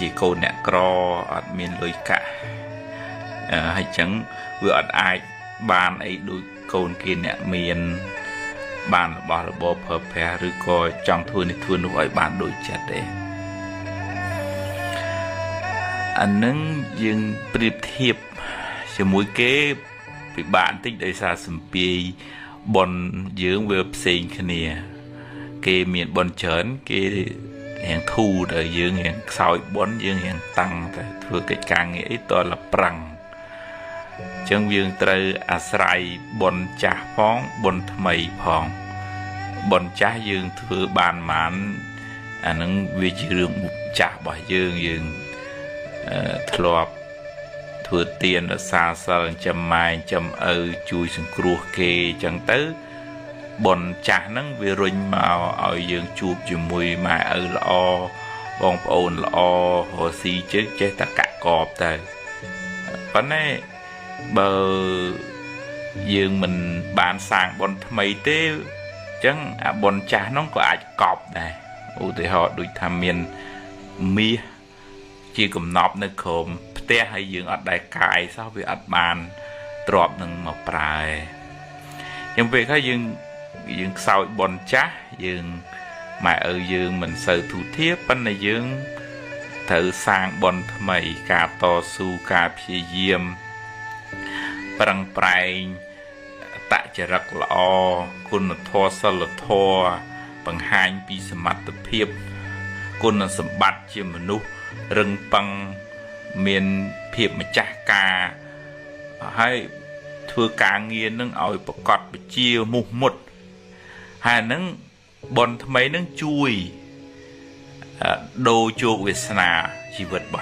chỉ cô nè cro ở miền lưới cả hay chẳng vừa ai bàn ấy đôi côn kia nè miền bàn bỏ là bỏ phở phè rồi coi trong thua này thua nó gọi bàn đôi chặt đấy anh nâng dừng priệp thiệp cho mỗi cái việc bạn tích đầy xa sầm pi bon dưỡng về sinh cái này cái miền bon chớn cái hàng thu đời dưỡng hàng sỏi bon dưỡng hàng tăng thừa cái càng nghĩa to là prang chân dương từ Asrai bon cha phong bon thầy phong bon cha dương thừa bàn mãn anh nâng về trường cha bỏ dương dương thọp thừa tiền ở xa xa chăm mai chăm chui sừng cua kê chẳng tới bọn cha nắng về rình màu ở dương chụp chùm mùi mà lọ bong ồn lọ hồ si chứ chết tất cả cọp tới vấn này bờ dương mình bán sang bọn thầy tế chẳng bọn cha nó có ai cọp này thì họ đuổi tham miền mi chỉ cầm nọp nơi khom te hay dương ở đại cài sao vì ở bàn trọp nâng một prai nhưng về cái dương sau bon chá dương mà ở dương mình sợ thủ thiếp bên này dương thử sang bon mày cà to su cà phi diêm bằng prai tạ chả rắc lọ côn thua sờ thua bằng hai pi smart thiếp côn sầm bát chiêm menu rừng bằng miền phiệp mà chả cà hay thưa cá nghiền nâng ỏi bọc cọt bọc chiêu mục một hay nâng bọn mấy nâng chui đồ chuột Việt Nam chỉ vật bỏ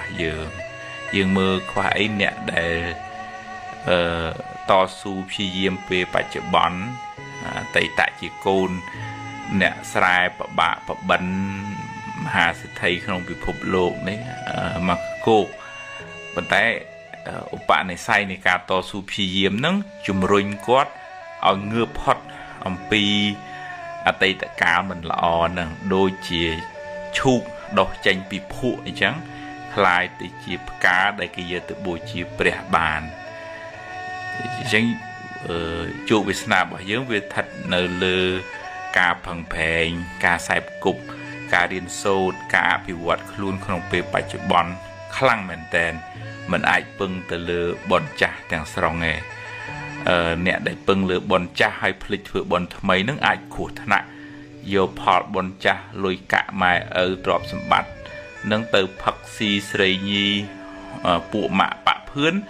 dương mơ khoai nè để to su phi diêm về bạch chợ bón tây tại chỉ côn nè sài bạ bẩn hà sẽ thấy không bị phục lộ đấy mà cô vấn tay bạn này say này cả to su phi diêm nâng chùm rinh quát ở ngựa hot ông pi ở tây tại cá mình là o nè đôi chìa chu đọc tranh bị phụ này chẳng lại từ chìa cá đây cái giờ từ buổi chiều bẻ bàn chẳng chủ Việt Nam bảo dưỡng về thật nở lơ cá phẳng phèn cá sài cục cá điên sâu cá bị vọt luôn không bị bạch chụp bón khăng mền tên mình ai pưng từ lừa bón chả chẳng sòng nghề nè để pưng lừa bón chả hay phịch thừa bón mấy nước ai khổ thân ạ vô phật bón chả lùi cả mai ở drop sầm bát nâng từ phật si srei nhi bộ mạ bạ phướn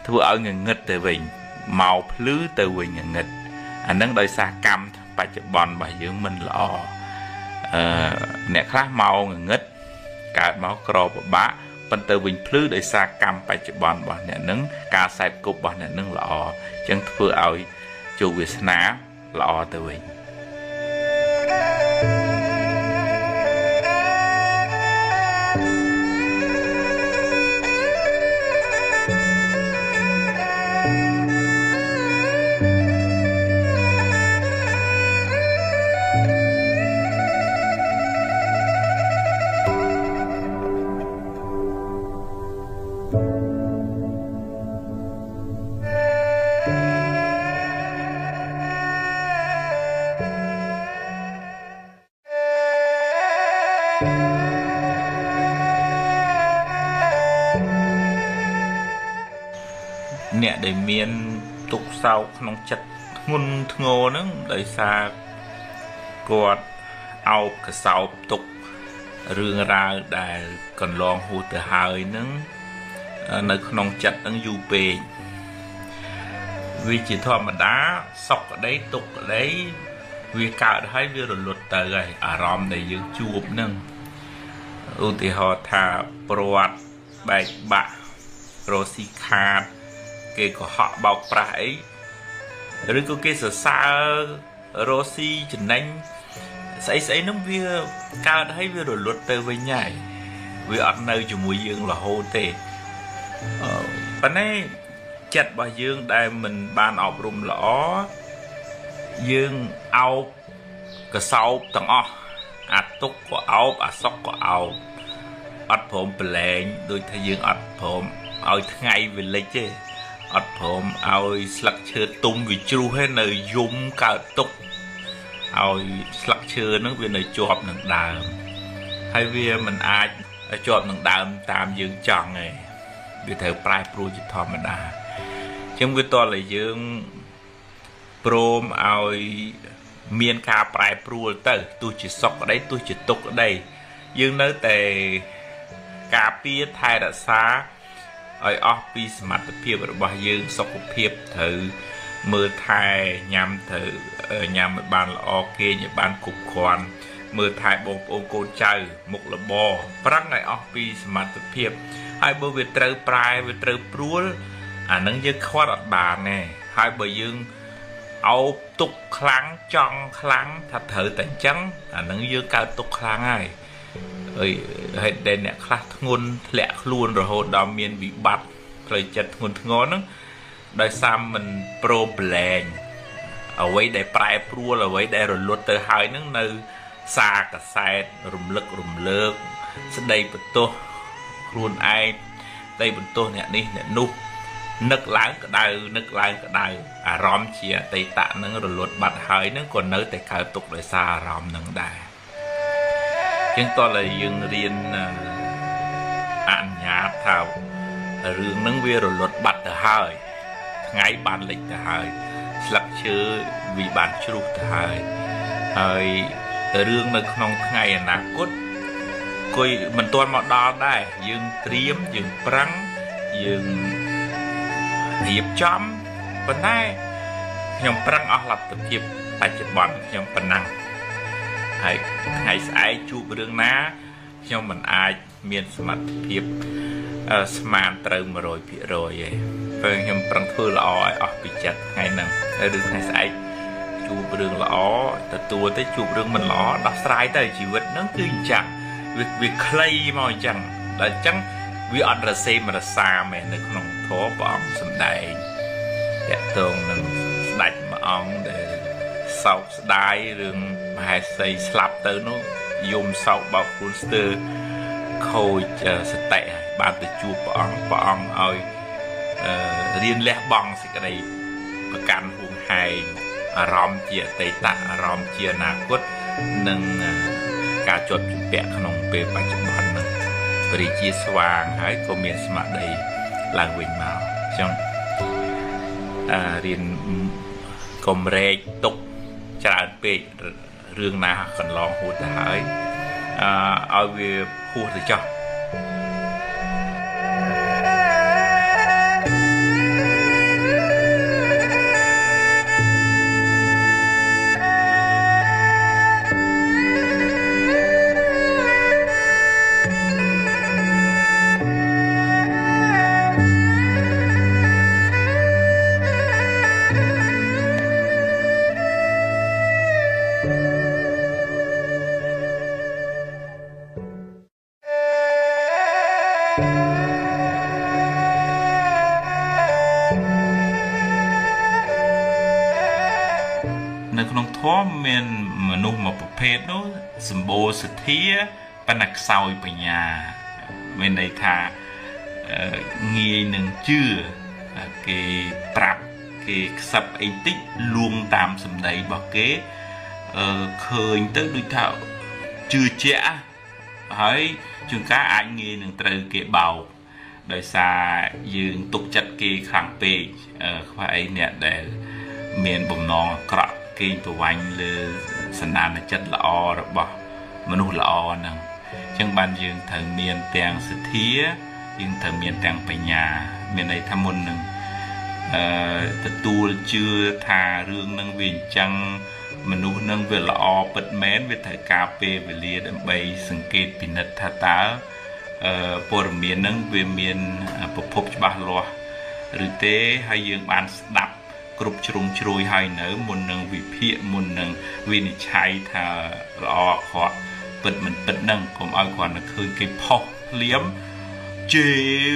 thưa ở người nghịch từ vịnh màu lứ từ vịnh người nghịch nâng đời xa cam bạch chụp bón bài dưỡng mình lọ nè khác màu người nghịch cả máu cỏ bả phần từ bình phứ để xa cam bài chụp bón bỏ nè nâng ca sai cục bỏ nè nâng lọ chân vừa ở chủ Việt Nam lọ từ bình nè để miền tục sau không chặt ngôn ngô nữa đời xa quạt ao cái sau tục rương ra đại còn long hú từ hai nữa nơi không chặt đang du bề vì chỉ thôi mà đá sọc ở đấy tục ở đấy vì cả hai việc rồi luật tới rồi à rom để giữ chuột nâng thì họ thà proat bài bạ rosi card cái của họ bọc phải rồi có cái sở xa rosi chừng anh xảy nó việc cao thấy việc rồi luật tới với nhảy vì ở nơi chủ mũi dương là hô tê và này chặt bà dương đây mình ban học rùm lõ dương ao cái sau tầng o túc của áo sóc của áo อดผมแปลงโดยถ้าយើងអត់ព្រមឲ្យថ្ងៃវាលិចទេអត់ព្រមឲ្យស្លឹកឈើទុំវាជ្រុះហើយនៅយំកើតទុកឲ្យស្លឹកឈើហ្នឹងវានៅជាប់នឹងដើមហើយវាមិនអាចជាប់នឹងដើមតាមយើងចង់ទេវាត្រូវប្រែប្រួលជាធម្មតាអញ្ចឹងវាតតែយើងព្រមឲ្យមានការប្រែប្រួលទៅទោះជាសុខក្តីទោះជាទុក្ខក្តីយើងនៅតែការពារថែរក្សាឲ្យអស់ពីសមត្ថភាពរបស់យើងសុខភាពត្រូវមើលថែញ៉ាំត្រូវញ៉ាំឲ្យបានល្អគេងឲ្យបានគ្រប់គ្រាន់មើលថែបងប្អូនកូនចៅមុខរបរប្រឹងឲ្យអស់ពីសមត្ថភាពហើយបើវាត្រូវប្រែវាត្រូវព្រួលអានឹងយើងខ្វាត់អត់បានទេហើយបើយើងអោបទុកខ្លាំងចង់ខ្លាំងថាត្រូវតែអញ្ចឹងអានឹងយើងកើតទុកខ្លាំងហើយហេតុដែលអ្នកខ្លះធ្ងន់ធ្លាក់ខ្លួនរហូតដល់មានវិបត្តិផ្លូវចិត្តធ្ងន់ធ្ងរហ្នឹងដោយសារមិនព្រមប្រឡែងអ្វីដែលប្រែប្រួលអ្វីដែលរលត់ទៅហើយហ្នឹងនៅសារកសែតរំលឹករំលើកស្ដីបន្ទោសខ្លួនឯងស្ដីបន្ទោសអ្នកនេះអ្នកនោះនឹកឡើងក្តៅអារម្មណ៍ជាអតីតហ្នឹងរលត់បាត់ហើយហ្នឹងក៏នៅតែកើតទុកដោយសារអារម្មណ៍ហ្នឹងដែរជាងតើយើងរៀនអនុញ្ញាតថារឿងហ្នឹងវារលត់បាត់ទៅហើយថ្ងៃបានលិចទៅហើយស្លឹកឈើវាបានជ្រុះទៅហើយរឿងនៅក្នុងថ្ងៃអនាគតគួយមិនទាន់មកដល់ដែរយើងត្រៀមយើងប្រឹងយើងរៀបចំប៉ុន្តែខ្ញុំប្រឹងអស់លទ្ធភាពបច្ចុប្បន្នខ្ញុំប៉ុណ្ណឹងហើយថ្ងៃស្អែកជួបរឿងណាខ្ញុំមិនអាចមានសមត្ថភាពស្មានត្រូវ 100% ទេព្រោះខ្ញុំប្រឹងធ្វើល្អឲ្យអស់ពីចិត្តថ្ងៃហ្នឹងហើយរឿងថ្ងៃស្អែកជួបរឿងល្អទទួលទៅជួបរឿងមិនល្អដោះស្រាយទៅជីវិតហ្នឹងគឺអញ្ចឹងវាខ្លីមកអញ្ចឹងដល់អញ្ចឹងវាអត់រសេមរសាមែននៅក្នុងធម៌ព្រះអង្គសម្ដែងតាក់ទងនឹងស្ដេចមួយអង្គដែលសោកស្ដាយរឿងមហេសីស្លាប់ទៅនោះយំសោកបោកខ្លួនស្ទើរខូចសតិហើយបានទៅជួបព្រះអង្គឲ្យរៀនលះបង់សេចក្តីប្រកាន់ហួងហែងអារម្មណ៍ជាអតីតអារម្មណ៍ជាអនាគតនិងការជាប់ជំពាក់ក្នុងពេលបច្ចុប្បន្នហ្នឹងរីជាស្វាងហើយក៏មានស្មារតីឡើងវិញមកអញ្ចឹងរៀនកុំរែកទុកច្រើនពេករឿងណាកន្លងហួសទៅហើយឲ្យវាហួសទៅចោះនៅក្នុងធម៌មានមនុស្សមួយប្រភេទនោះសម្បូរសទ្ធាប៉ុន្តែខ្សោយបញ្ញាមានន័យថាងាយនឹងជឿគេប្រាប់គេខ្សឹបអីតិចលួងតាមសម្ដីរបស់គេឃើញទៅដូចថាជឿជាក់ហើយជួនកាលអាចងាយនឹងត្រូវគេបោកដោយសារយើងទុកចិត្តគេខ្លាំងពេកខ្វះអីអ្នកដែលមានបំណងអាក្រក់គេប្រវាញ់លើសន្តានចិត្តល្អរបស់មនុស្សល្អហ្នឹងអញ្ចឹងបានយើងត្រូវមានទាំងសទ្ធាយើងត្រូវមានទាំងបញ្ញាមានន័យថាមុននឹងទទួលជឿថារឿងនឹងវាអញ្ចឹងមនុស្សនឹងវាល្អពិតមែនវាត្រូវការពេលវេលាដើម្បីសង្កេតពិនិត្យថាតើព័ត៌មាននឹងវាមានប្រភពច្បាស់លាស់ឬទេហើយយើងបានស្ដាប់គ្រប់ជ្រុងជ្រោយហើយនៅមុននឹងវិភាគមុននឹងវិនិច្ឆ័យថាល្អអាក្រក់ពិតមិនពិតនឹងកុំឲ្យគ្រាន់តែឃើញគេផុសភ្លាមជេរ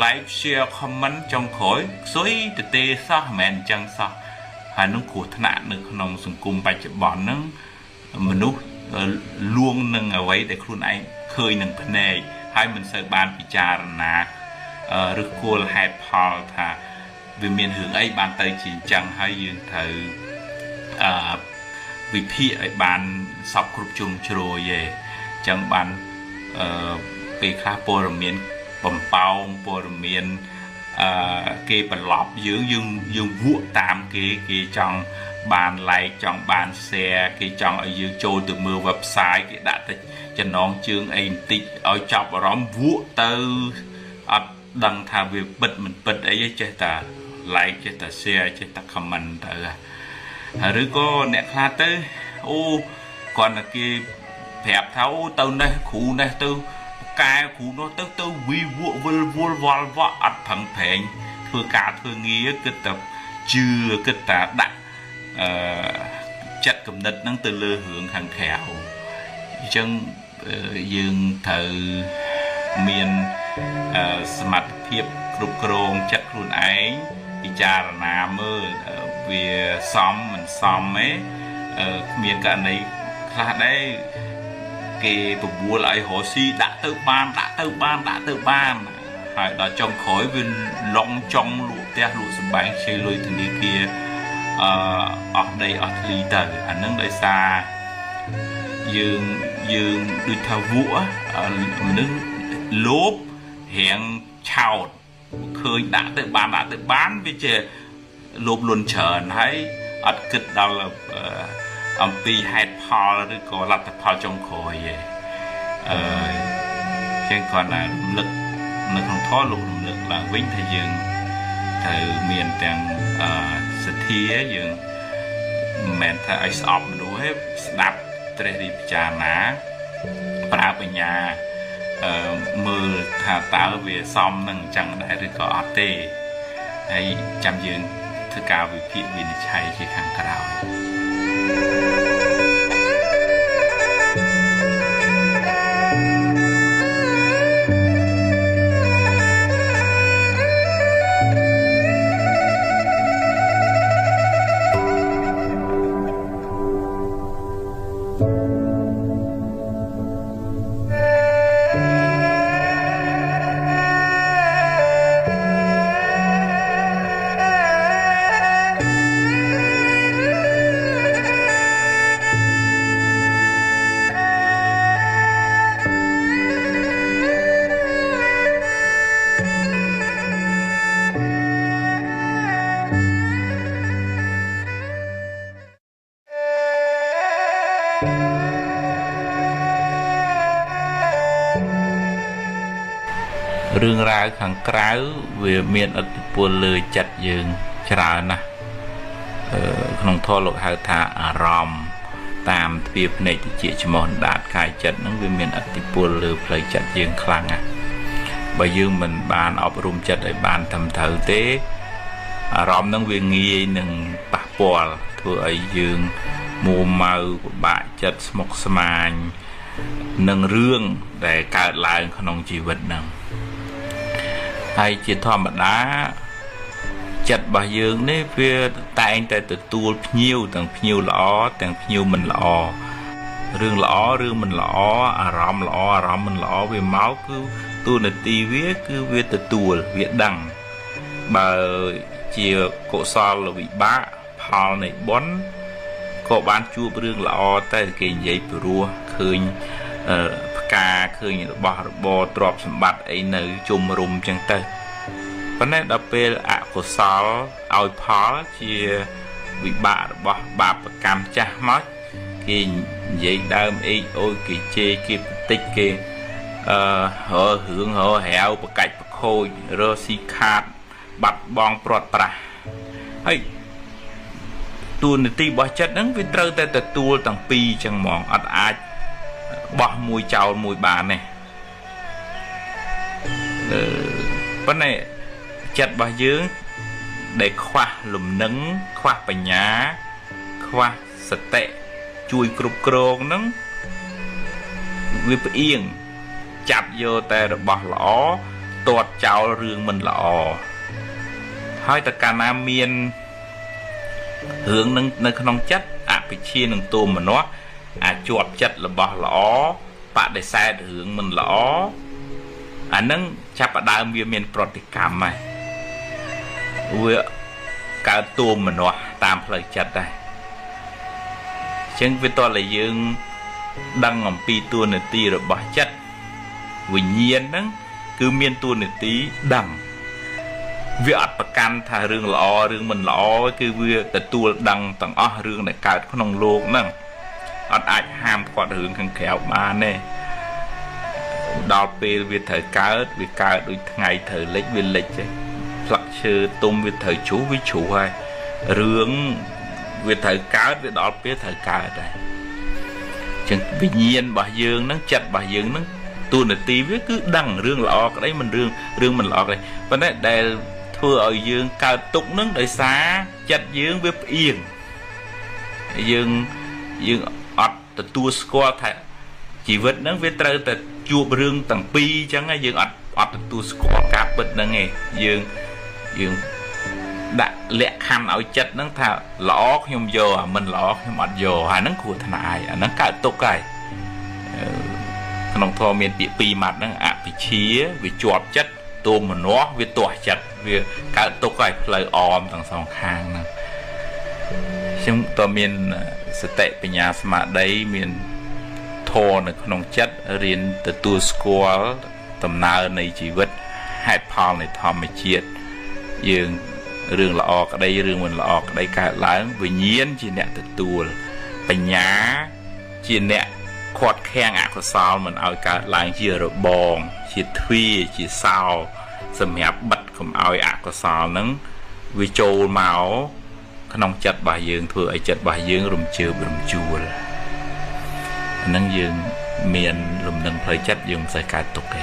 like share comment ចុងក្រោយខ្សុយទៅទេសោះមិនមែនអញ្ចឹងសោះហើយនឹងគ្រោះថ្នាក់នៅក្នុងសង្គមបច្ចុប្បន្នហ្នឹងមនុស្សលួងនឹងអ្វីដែលខ្លួនឯងឃើញនឹងភ្នែក ហើយមិនសូវបានពិចារណាឬគោលហេតុផលថាវាមានរឿងអីបានទៅជាអញ្ចឹងហើយយើងត្រូវវិភាគឲ្យបានសពគ្រប់ជ្រុងជ្រោយឯងចឹងបានពេលខ្លះព័ត៌មានបំផោងព័ត៌មានគេបន្លប់យើងវក់តាមគេចង់បាន like ចង់បាន share គេចង់ឲ្យយើងចូលទៅមើល website គេដាក់ទៅចំណងជើងអីបន្តិចឲ្យចាប់អារម្មណ៍វក់ទៅអត់ដឹងថាវាពិតមិនពិតអីចេះតែ like ចេះតែ share ចេះតែ comment ទៅឬក៏អ្នកខ្លះទៅអូគាត់តែគេប្រាប់ថាអូទៅនេះគ្រូនេះទៅកែគ្រូនោះទៅវីវក់វល់វល់អត់ប្រឹងប្រែងធ្វើការធ្វើងារគិតតែជឿគិតតែដាក់ចិត្តគំនិតហ្នឹងទៅលើរឿងខាងក្រៅអញ្ចឹងយើងត្រូវមានសមត្ថភាពគ្រប់គ្រងចិត្តខ្លួនឯងពិចារណាមើលវាសមមិនសមទេគ្មានករណីខ្លះដែរគេបបួលឲ្យរស់ស៊ីដាក់ទៅបានហើយដល់ចុងក្រោយវាឡងចង់លក់ផ្ទះលក់សម្បែងខ្ចីលុយធនាគារអស់ដីអស់ធ្លីទៅអានឹងដោយសារយើងដូចថាវក់មនុស្សលោភរៀងឆោតឃើញដាក់ទៅបានវាជាលោភលន់ច្រើនហើយអត់គិតដល់អំពីហេតុផលឬក៏លទ្ធផលចុងក្រោយឯងចឹងគាត់តែរំលឹកនៅក្នុងធម៌លោករំលឹកឡើងវិញថាយើងត្រូវមានទាំងសទ្ធាយើងមិនមែនថាឲ្យស្អប់មនុស្សទេស្ដាប់ត្រេះរិះពិចារណាប្រើបញ្ញាមើលថាតើវាសមនឹងអញ្ចឹងដែរឬក៏អត់ទេហើយចាំយើងធ្វើការវិភាគវិនិច្ឆ័យជាខាងក្រោយរឿងរ៉ាវខាងក្រៅវាមានឥទ្ធិពលលើចិត្តយើងច្រើនណាស់ក្នុងធម៌លោកហៅថាអារម្មណ៍តាមទ្វារភ្នែកតិចច្រមុះដាតកាយចិត្តហ្នឹងវាមានឥទ្ធិពលលើផ្លូវចិត្តយើងខ្លាំងណាស់បើយើងមិនបានអប់រំចិត្តឲ្យបានត្រឹមត្រូវទេអារម្មណ៍ហ្នឹងវាងាយនឹងប៉ះពាល់ធ្វើឲ្យយើងមួម៉ៅពិបាកចិត្តស្មុគស្មាញនឹងរឿងដែលកើតឡើងក្នុងជីវិតហ្នឹងហើយជាធម្មតាចិត្តរបស់យើងនេះវាតែងតែទទួលភ្ញៀវទាំងភ្ញៀវល្អទាំងភ្ញៀវមិនល្អរឿងល្អរឿងមិនល្អអារម្មណ៍ល្អអារម្មណ៍មិនល្អវាមកគឺទូនាទីវាគឺវាទទួលវាដឹងបើជាកុសលវិបាកផលនៃបុណ្យក៏បានជួបរឿងល្អតែគេនិយាយព្រោះឃើញផ្កាឃើញរបស់របរទ្រព្យសម្បត្តិអីនៅជុំរុំចឹងទៅប៉ុន្តែដល់ពេលអកុសលឲ្យផលជាវិបាករបស់បាបកម្មចាស់មកគេនិយាយដើមអេកអូយគេជេរគេបន្តិចគេរឿងរហាវប្រកាច់ប្រខូចរស៊ីខាតបាត់បង់ព្រាត់ប្រាសហើយទូនាទីរបស់ចិត្តហ្នឹងវាត្រូវតែទទួលទាំងពីរចឹងហ្មងអត់អាចបោះមួយចោលមួយបានទេប៉ុន្តែចិត្តរបស់យើងដែលខ្វះលំនឹងខ្វះបញ្ញាខ្វះសតិជួយគ្រប់គ្រងហ្នឹងវាផ្អៀងចាប់យកតែរបស់ល្អទាត់ចោលរឿងមិនល្អហើយតើកាលណាមានរឿងនឹងនៅក្នុងចិត្តអភិជានឹងទោមនស្សអាចជាប់ចិត្តរបស់ល្អបដិសេធរឿងមិនល្អ anh nâng chắp ở đám viên miền prot thì cảm mày vừa cả tùm mà nó tam lời chặt đây chẳng vì tôi là dương đăng ngầm pi tuôn nửa ti rồi bỏ chất vì nhiên đó cứ miên tuôn nửa tí đằng việc ắtประกัน thà រឿងល្អ រឿងមិនល្អ គឺវាទទួលដឹងទាំងអស់រឿងដែលកើតក្នុងលោកហ្នឹងអត់អាចហាមគាត់រឿងខាងក្រៅបានទេដល់ពេលវាត្រូវកើតវាកើតដូចថ្ងៃត្រូវលិចវាលិចទេផ្លាក់ឈើទុំវាត្រូវជ្រុះវាជ្រុះហើយរឿងវាត្រូវកើតវាដល់ពេលត្រូវកើតដែរចឹងវិញ្ញាណរបស់យើងហ្នឹងចិត្តរបស់យើងហ្នឹងទូនាទីវាគឺដឹងរឿងល្អក្តីមិនរឿងមិនល្អក្តីប៉ុន្តែដែលធ្វើឲ្យយើងកើតទុកហ្នឹងដោយសារចិត្តយើងវាផ្អៀងយើងអត់ទទួលស្គាល់ថាជីវិតហ្នឹងវាត្រូវតែជួបរឿងទាំងពីរអញ្ចឹងយើងអត់ទទួលស្គាល់ការពិតហ្នឹងឯងយើងដាក់លក្ខខណ្ឌឲ្យចិត្តហ្នឹងថាល្អខ្ញុំយកអាមិនល្អខ្ញុំអត់យកហើយហ្នឹងគ្រោះថ្នាក់ហើយអាហ្នឹងកើតទុកហើយក្នុងធម៌មានពាក្យពីរម៉ាត់ហ្នឹងអភិជាវាជាប់ចិត្តទូមនោវាទាស់ចិត្តវាកើតទុកហើយផ្លូវអមទាំងសងខាងហ្នឹងខ្ញុំតើមានសតិបញ្ញាស្មារតីមានធម៌នៅក្នុងចិត្តរៀនទទួលស្គាល់ដំណើរនៃជីវិតហេតុផលនៃធម្មជាតិយើងរឿងល្អក្តីរឿងមិនល្អក្តីកើតឡើងវិញ្ញាណជាអ្នកទទួលបញ្ញាជាអ្នកខាត់ខាំងអកុសលមិនឲ្យកើតឡើងជារបងជាទ្វារជាសោសម្រាប់បិទកុំឲ្យអកុសលហ្នឹងវាចូលមកក្នុងចិត្តរបស់យើងធ្វើឲ្យចិត្តរបស់យើងរំជើបរំជួលអាហ្នឹងយើងមានលំនឹងផ្លូវចិត្តយើងមិនសូវកើតទុកទេ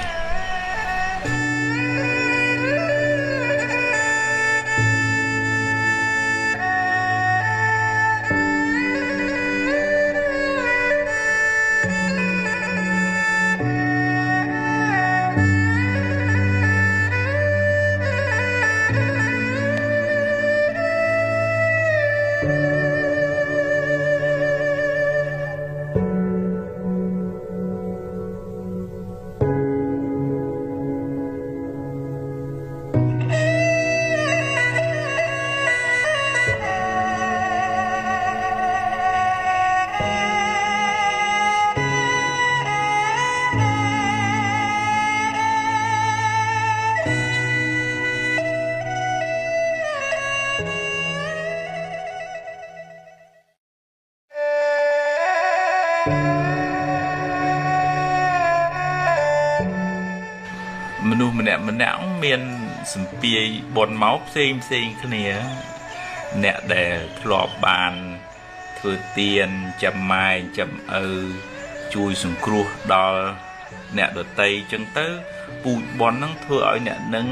មនុស្សម្នាក់មានសម្ពាយបនមកផ្សេងគ្នាអ្នកដែលធ្លាប់បានធ្វើទានចាំម៉ែចាំឪជួយសង្គ្រោះដល់អ្នកដទៃចឹងទៅពូជបនហ្នឹងធ្វើឲ្យអ្នកនឹង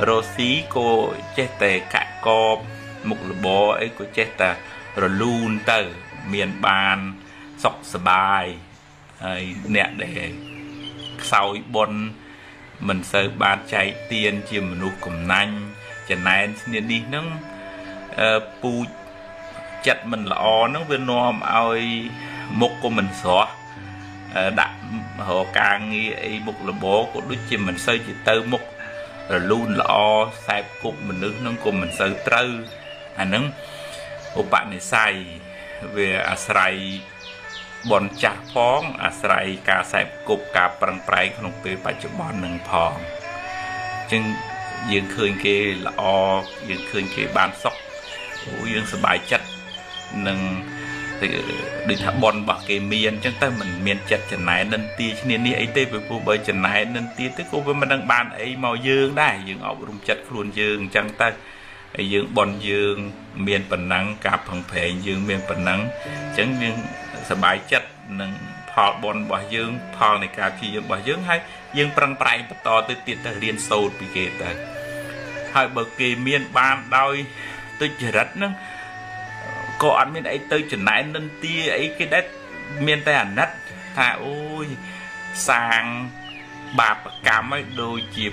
រស់ស៊ីក៏ចេះតែកាក់កបមុខរបរអីក៏ចេះតែរលូនទៅមានបានសុខសប្បាយហើយអ្នកដែលខ្សោយបនមិនសូវបានចែកទានជាមនុស្សកំណាញ់ចំណែនគ្នានេះហ្នឹងពូជចិត្តមិនល្អហ្នឹងវានាំឲ្យមុខក៏មិនស្រស់ដាក់រកការងារអីមុខរបរក៏ដូចជាមិនសូវជាទៅមុខរលូនល្អខ្សែគប់មនុស្សហ្នឹងក៏មិនសូវត្រូវអាហ្នឹងឧបនិស្ស័យវាអាស្រ័យបនចាស់ផងអាស្រ័យការខ្សែគប់ការប្រឹងប្រែងក្នុងពេលបច្ចុប្បន្ននឹងផងអញ្ចឹងយើងឃើញគេល្អយើងឃើញគេបានសុខយើងសប្បាយចិត្តនឹងដូចថាបនរបស់គេមានអញ្ចឹងទៅមិនមានចិត្តចំណែននិន្ទាឈ្នានេះអីទេព្រោះបើចំណែននិន្ទាទៅក៏វាមិនដឹងបានអីមកយើងដែរយើងអប់រំចិត្តខ្លួនយើងអញ្ចឹងទៅហើយយើងបនយើងមានប៉ុណ្ណឹងការផឹងប្រែងយើងមានប៉ុណ្ណឹងអញ្ចឹងយើងសប្បាយចិត្តនឹងផលបនរបស់យើងផលនៃការព្យាយាមរបស់យើងហើយយើងប្រឹងប្រែងបន្តទៅទៀតទៅរៀនសូត្រពីគេទៅហើយបើគេមានបានដោយទុច្ចរិតហ្នឹងក៏អត់មានអីទៅចំណែននិន្ទាអីគេដែរមានតែអាណិតថាអូយសាងបាបកម្មឲ្យដូចជា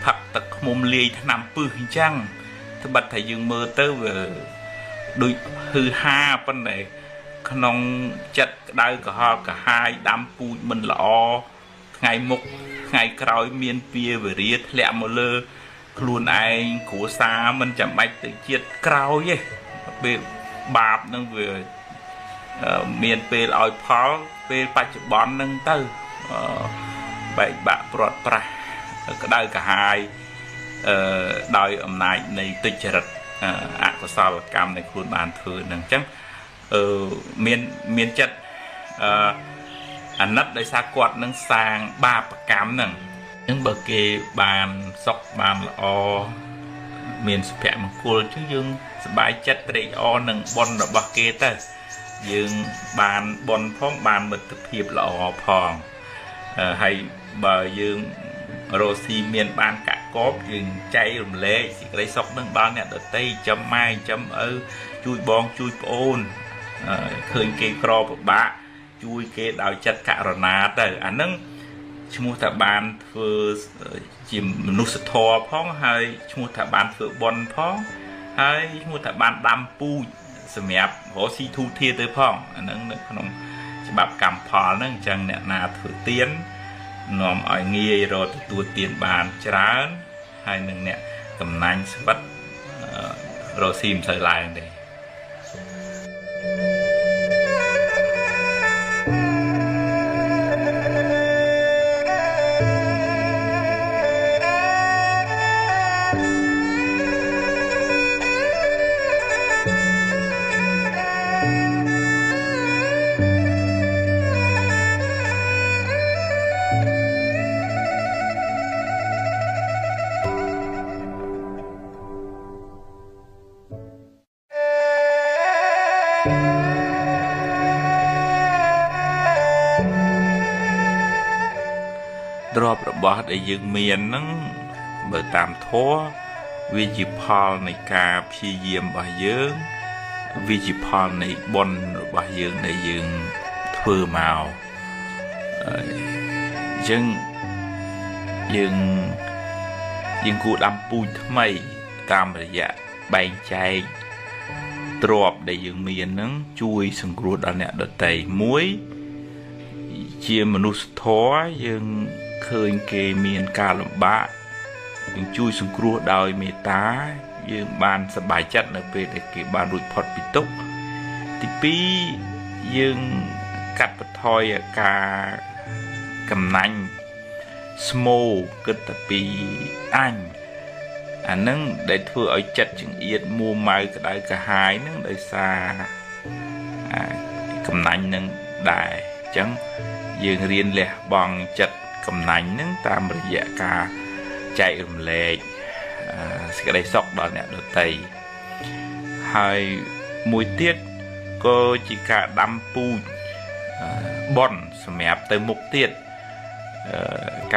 ផឹកទឹកឃ្មុំលាយថ្នាំពឹសអញ្ចឹងត្បិតថាយើងមើលទៅវាដូចហឺហាប៉ុន្តែក្នុងចិត្តក្តៅក្រហល់ក្រហាយដាំពូជមិនល្អធ្វើ ថ្ងៃមុខថ្ងៃក្រោយមានវាវេរាធ្លាក់មកលើខ្លួនឯងគ្រួសារមិនចាំបាច់ទៅជាតិក្រោយទេពេលបាបនឹងវាមានពេលឲ្យផលពេលបច្ចុប្បន្ននឹងទៅបែកបាក់ព្រាត់ប្រាសក្តៅក្រហាយដោយអំណាចនៃទុច្ចរិតអកុសលកម្មនៃខ្លួនបានធ្វើនឹងអញ្ចឹងមានចិត្តអាណិតដោយសារគាត់នឹងសាងបាបកម្មហ្នឹងអញ្ចឹងបើគេបានសុខបានល្អមានសុភមង្គលអញ្ចឹងយើងសប្បាយចិត្តត្រេកអរនឹងបុណ្យរបស់គេទៅយើងបានបុណ្យផងបានមិត្តភាពល្អផងហើយបើយើងរស់ស៊ីមានបានកកបយើងចែករំលែកសេចក្តីសុខនឹងដល់អ្នកដទៃចាំម៉ែចាំឪជួយបងជួយប្អូនឃើញគេក្រពិបាកជួយគេដោយចិត្តករុណាទៅអាហ្នឹងឈ្មោះថាបានធ្វើជាមនុស្សធម៌ផងហើយឈ្មោះថាបានធ្វើបុណ្យផងហើយឈ្មោះថាបានដាំពូជសម្រាប់រកស៊ីធូធាទៅផងអាហ្នឹងនៅក្នុងច្បាប់កម្មផលហ្នឹងអញ្ចឹងអ្នកណាធ្វើទាននាំឲ្យងាយរកទទួលទានបានច្រើនហើយនឹងអ្នកកំណាញ់ស្វិតរកស៊ីមិនសូវឡើងទេទ្រព្យរបស់ដែលយើងមានហ្នឹងបើតាមធម៌វាជាផលនៃការព្យាយាមរបស់យើងវាជាផលនៃបុណ្យរបស់យើងដែលយើងធ្វើមកអញ្ចឹងយើងគួរដាំពូជថ្មីតាមរយៈបែងចែកទ្រព្យដែលយើងមានហ្នឹងជួយសង្គ្រោះដល់អ្នកដទៃមួយជាមនុស្សធម៌យើងឃើញគេមានការលំបាកយើងជួយសង្គ្រោះដោយមេត្តាយើងបានសប្បាយចិត្តនៅពេលដែលគេបានរួចផុតពីទុក្ខទី2យើងកាត់បន្ថយការកំណាញ់ស្មោគិតតែពីអញអានឹងដែលធ្វើឲ្យចិត្តចង្អៀតមួម៉ៅក្តៅក្រហាយនឹងដោយសារកំណាញ់នឹងដែរអញ្ចឹងយើងរៀនលះបង់ចិត្តកំណាញ់នឹងតាមរយៈការចែករំលែកសេចក្តីសុខដល់អ្នកដទៃហើយមួយទៀតក៏ជាការដាំពូជបុណ្យសម្រាប់ទៅមុខទៀត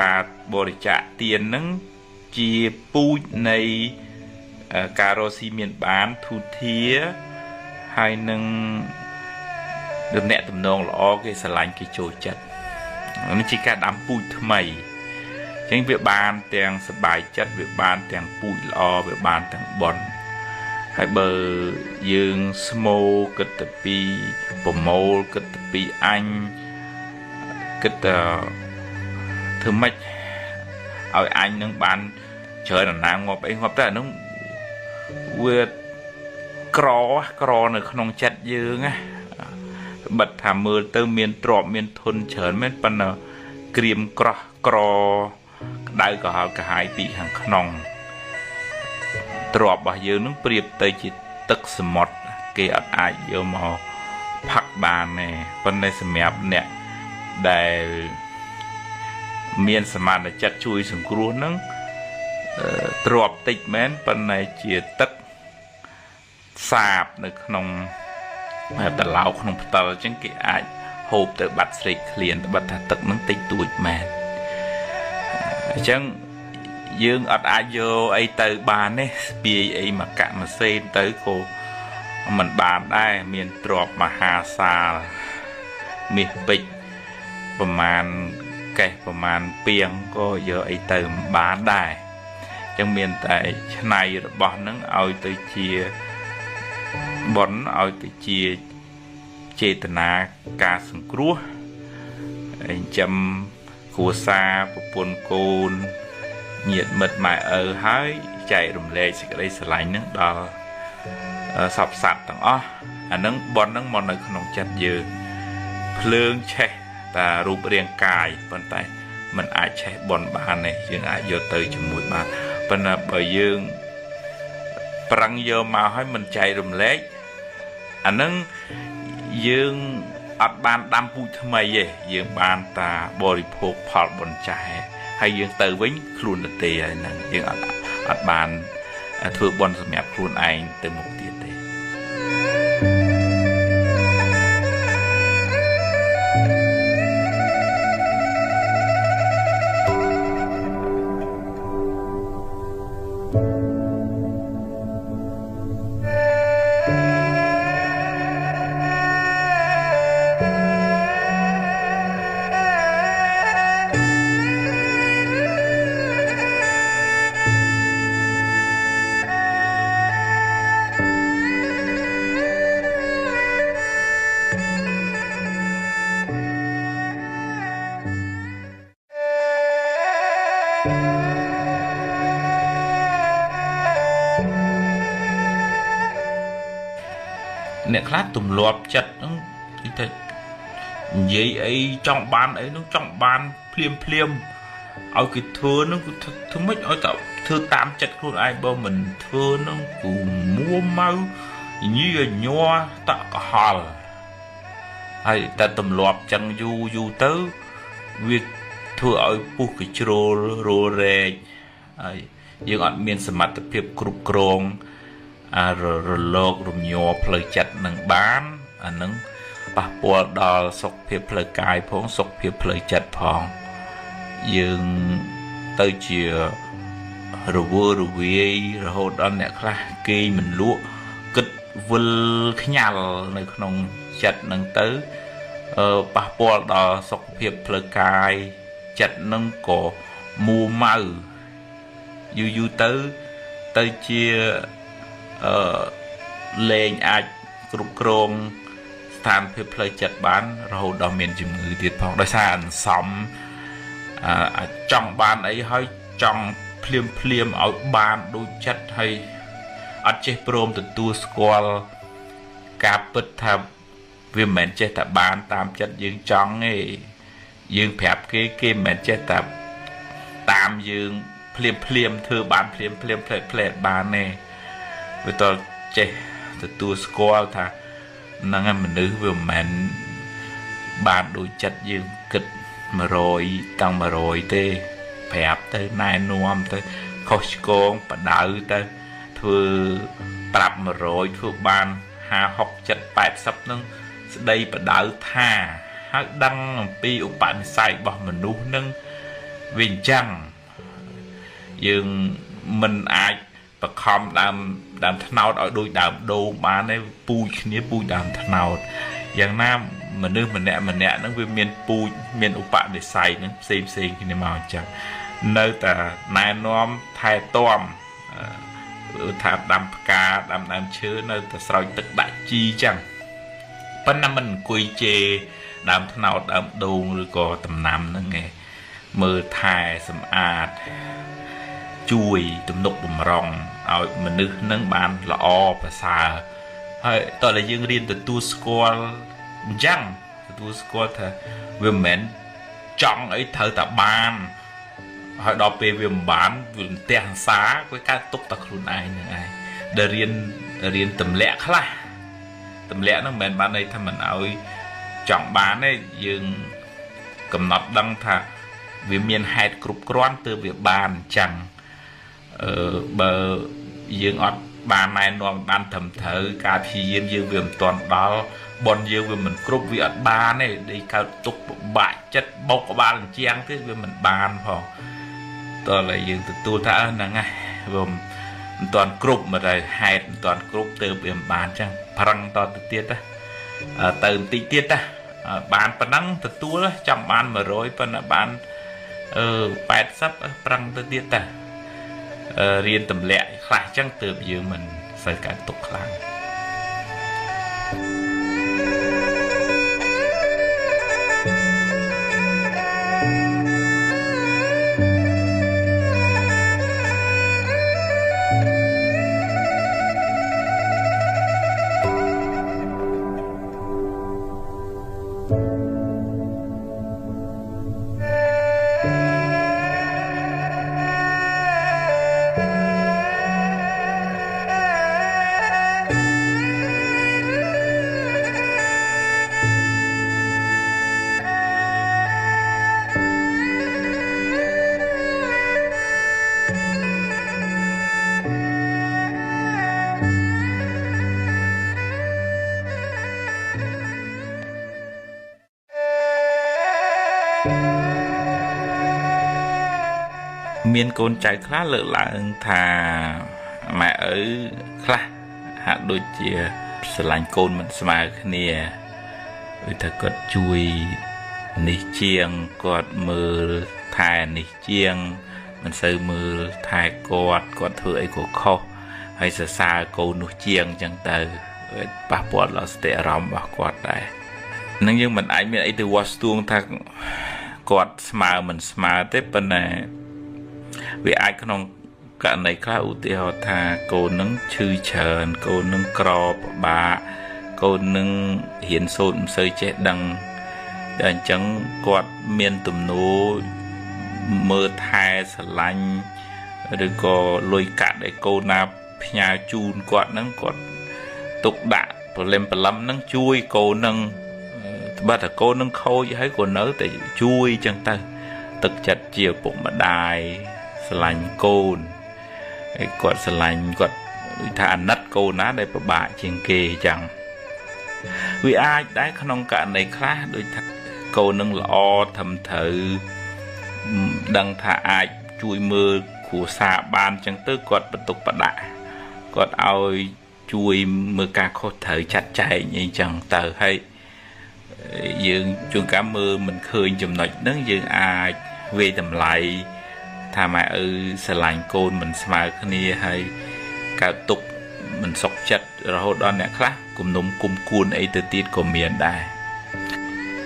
ការបរិច្ចាគទាននឹងជាពូជនៃការរកស៊ីមានបានធូធាហើយនឹងទំនាក់ទំនងល្អគេស្រឡាញ់គេចូលចិត្តនេះជាការដាំពូជថ្មីអញ្ចឹងវាបានទាំងសប្បាយចិត្តវាបានទាំងពូជល្អវាបានទាំងបុណ្យហើយបើយើងស្មោគិតទៅពីប្រមូលគិតទៅពីអញគិតទៅធ្វើម៉េចឲ្យអញនឹងបានច្រើនណាងងាប់អីងាប់តែអានោះវាក្រនៅក្នុងចិត្តយើងណាបិទថាមើលទៅមានទ្រព្យមានធនច្រើនមែនប៉ុន្តែក្រៀមក្រោះក្រក្តៅក្រហល់ក្រហាយពីខាងក្នុងទ្រព្យរបស់យើងនឹងប្រៀបទៅជាទឹកសមុទ្រគេអត់អាចយកមកផឹកបានទេប៉ុន្តែសម្រាប់អ្នកដែលមានសមានចិត្តជួយសង្គ្រោះនឹងទ្រព្យតិចមែនប៉ុន្តែជាទឹកសាបនៅក្នុងតឡោក្នុងផ្តិលអញ្ចឹងគេអាចហូបទៅបាត់ស្រេកឃ្លានបាត់ថាទឹកនឹងតិចតួចមែនអញ្ចឹងយើងអត់អាចយកអីទៅបានទេស្ពាយអីមកកាក់មកសេនទៅក៏មិនបានដែរមានទ្រព្យមហាសាលមាសពេជ្រប្រមាណកេះប្រមាណពាងក៏យកអីទៅមិនបានដែរអញ្ចឹងមានតែឆ្នៃរបស់នឹងឲ្យទៅជាបុណ្យឲ្យទៅជាចេតនាការសង្គ្រោះអញ្ចឹម គ្រួសារប្រពន្ធកូនញាតិមិត្តម៉ែឪហើយចែករំលែកសេចក្តីស្រឡាញ់នឹងដល់សពសត្វទាំងអស់អានឹងបននឹងមកនៅក្នុងចិត្តយើងភ្លើងឆេះតារូបរាងកាយប៉ុន្តែมันអាចឆេះបនបានទេយើងអាចយកទៅជាមួយបានប៉ុន្តែបើយើងប្រឹងយកមកឲ្យมันចែករំលែកអានឹងយើងអត់បានដាំពូជថ្មីទេយើងបានតាបរិភោគផលបនចែហើយយើងទៅវិញខ្លួនទៅទេហើយហ្នឹងយើងអត់បានធ្វើបនសម្រាប់ខ្លួនឯងទៅមុខទៀតទេអ្នកខ្លះទម្លាប់ចិត្តហ្នឹងគឺថានិយាយអីចង់បានអីហ្នឹងចង់បានភ្លាមឲ្យគេធ្វើហ្នឹងគឺធ្វើម៉េចឲ្យតែធ្វើតាមចិត្តខ្លួនឯងបើមិនធ្វើហ្នឹងគឺមួម៉ៅញីញ័រតក់កុហលហើយតែទម្លាប់ចឹងយូរទៅវាធ្វើឲ្យពុះកជ្រោលរោរែកហើយយើងអត់មានសមត្ថភាពគ្រប់គ្រងរលករំញ័រផ្លូវចិត្តនឹងបានអានឹងប៉ះពាល់ដល់សុខភាពផ្លូវកាយផងសុខភាពផ្លូវចិត្តផងយើងទៅជារវើរវាយរហូតដល់អ្នកខ្លះគេមិនលក់គិតវិលខ្ញាល់នៅក្នុងចិត្តនឹងទៅប៉ះពាល់ដល់សុខភាពផ្លូវកាយចិត្តនឹងក៏មួម៉ៅយូរទៅជាលែងអាចគ្រប់គ្រងស្ថានភាពផ្លូវចិត្តបានរហូតដល់មានជំងឺទៀតផងដោយសារអន្សំចង់បានអីហើយចង់ភ្លាមឲ្យបានដូចចិត្តហើយអត់ចេះព្រមទទួលស្គាល់ការពិតថាវាមិនមែនចេះតែបានតាមចិត្តយើងចង់ទេយើងប្រាប់គេមិនមែនចេះតែតាមយើងភ្លាមធ្វើបានភ្លាមផ្លែបានទេវាតចេះទទួលស្គាល់ថាហ្នឹងមនុស្សវាមិនមែនបានដូចចិត្តយើងគិត100តាំង100ទេប្រាប់ទៅណែនាំទៅខុសឆ្គងបដៅទៅធ្វើប្រាប់100ធ្វើបាន50 60 80ហ្នឹងស្ដីបដៅថាហើយដឹងអំពីឧបនិស្ស័យរបស់មនុស្សហ្នឹងវាអញ្ចឹងយើងមិនអាចបខំដើមថ្នោតឲ្យដូចដើមដូងបានទេពូជគ្នាពូជដើមថ្នោតយ៉ាងណាមនុស្សម្នាក់ហ្នឹងវាមានពូជមានឧបនិស្ស័យហ្នឹងផ្សេងគ្នាមកអញ្ចឹងនៅតែណែនាំថែទាំថាដាំផ្កាដាំដើមឈើនៅតែស្រោចទឹកដាក់ជីអញ្ចឹងប៉ុន្តែមិនអង្គុយជេរដើមថ្នោតដើមដូងឬក៏ដំណាំហ្នឹងឯងមើលថែសម្អាតជួយទំនុកបំរុងឲ្យមនុស្សនឹងបានល្អប្រសើរហើយតើយើងរៀនទទួលស្គាល់អញ្ចឹងទទួលស្គាល់ថាវាមិនមែនចង់អីត្រូវតែបានហើយដល់ពេលវាមិនបានវាផ្ទះអង្សាវាកើតទុកតែខ្លួនឯងហ្នឹងឯងដែលរៀនទម្លាក់ខ្លះទម្លាក់ហ្នឹងមិនមែនបានន័យថាមិនឲ្យចង់បានទេយើងកំណត់ដឹងថាវាមានហេតុគ្រប់គ្រាន់ទើបវាបានអញ្ចឹងបើយើងអត់បានណែនាំបានត្រឹមត្រូវការព្យាយាមយើងវាមិនទាន់ដល់បនយើងវាមិនគ្រប់វាអត់បានទេដែលកើតទុកពិបាកចិត្តបោកក្បាលអញ្ចឹងទៀតវាមិនបានផងតើឡើយយើងទទួលថាហ្នឹងហើយវាមិនទាន់គ្រប់មកតែហេតុមិនទាន់គ្រប់ទៅវាមិនបានអញ្ចឹងប្រឹងតទៅទៀតទៅបន្តិចទៀតបានប៉ុណ្ណឹងទទួលចង់បាន100ប៉ុន្តែបាន80ប្រឹងទៅទៀតទៅរៀនទម្លាក់ខ្លះអញ្ចឹងទើបយើងមិនសូវកើតទុកខ្លាំង miền côn chạy khá lợ lại thà mà ở khá hạ đôi chia sờ lạnh côn mình mà nè người ta có chui nỉ chiêng có mưa thai nỉ chiêng mình xây mưa thai có thưởi của kho hay xa xa cô nụ chiêng chẳng từ bà bọt là sẽ rõm bà quạt đây nên nhưng mình ảnh mình ấy từ quá tuông thật quạt mà mình mà tới bên này vì ai có nông cả này khá ưu tiên họ thà cô nâng chư trần cô nâng crop bà cô nâng hiến sôn sơi chết đằng đằng chẳng quạt miền tùm nô mơ thai sả lanh rồi có lôi cả để cô nạp nhà chun quạt nâng quạt tục đạ lên lâm nâng chui cô nâng bắt là cô nâng khôi thấy cô nỡ tại chui chẳng ta thực chất chiều bụng mà đài sả lanh côn quạt sả lanh quạt thà nát cô ná đây bà bạ trên kề chẳng vì ai đấy không cả này khác đôi thật cô nâng lo thầm thử đăng thả ai chui mưa của xa ban chẳng tư quạt bật tục bà đại quạt ao chui mưa ca khô thử chặt chạy như chẳng tờ hay dương chuông cá mưa mình khơi chùm nói nâng dương ai về tầm lại thà mà sờ lạnh côn mình smile khnia hay cả tục mình sọc chặt rồi hốt đón nè khác cùng nôm cùng cuốn ấy từ tiết của miền đài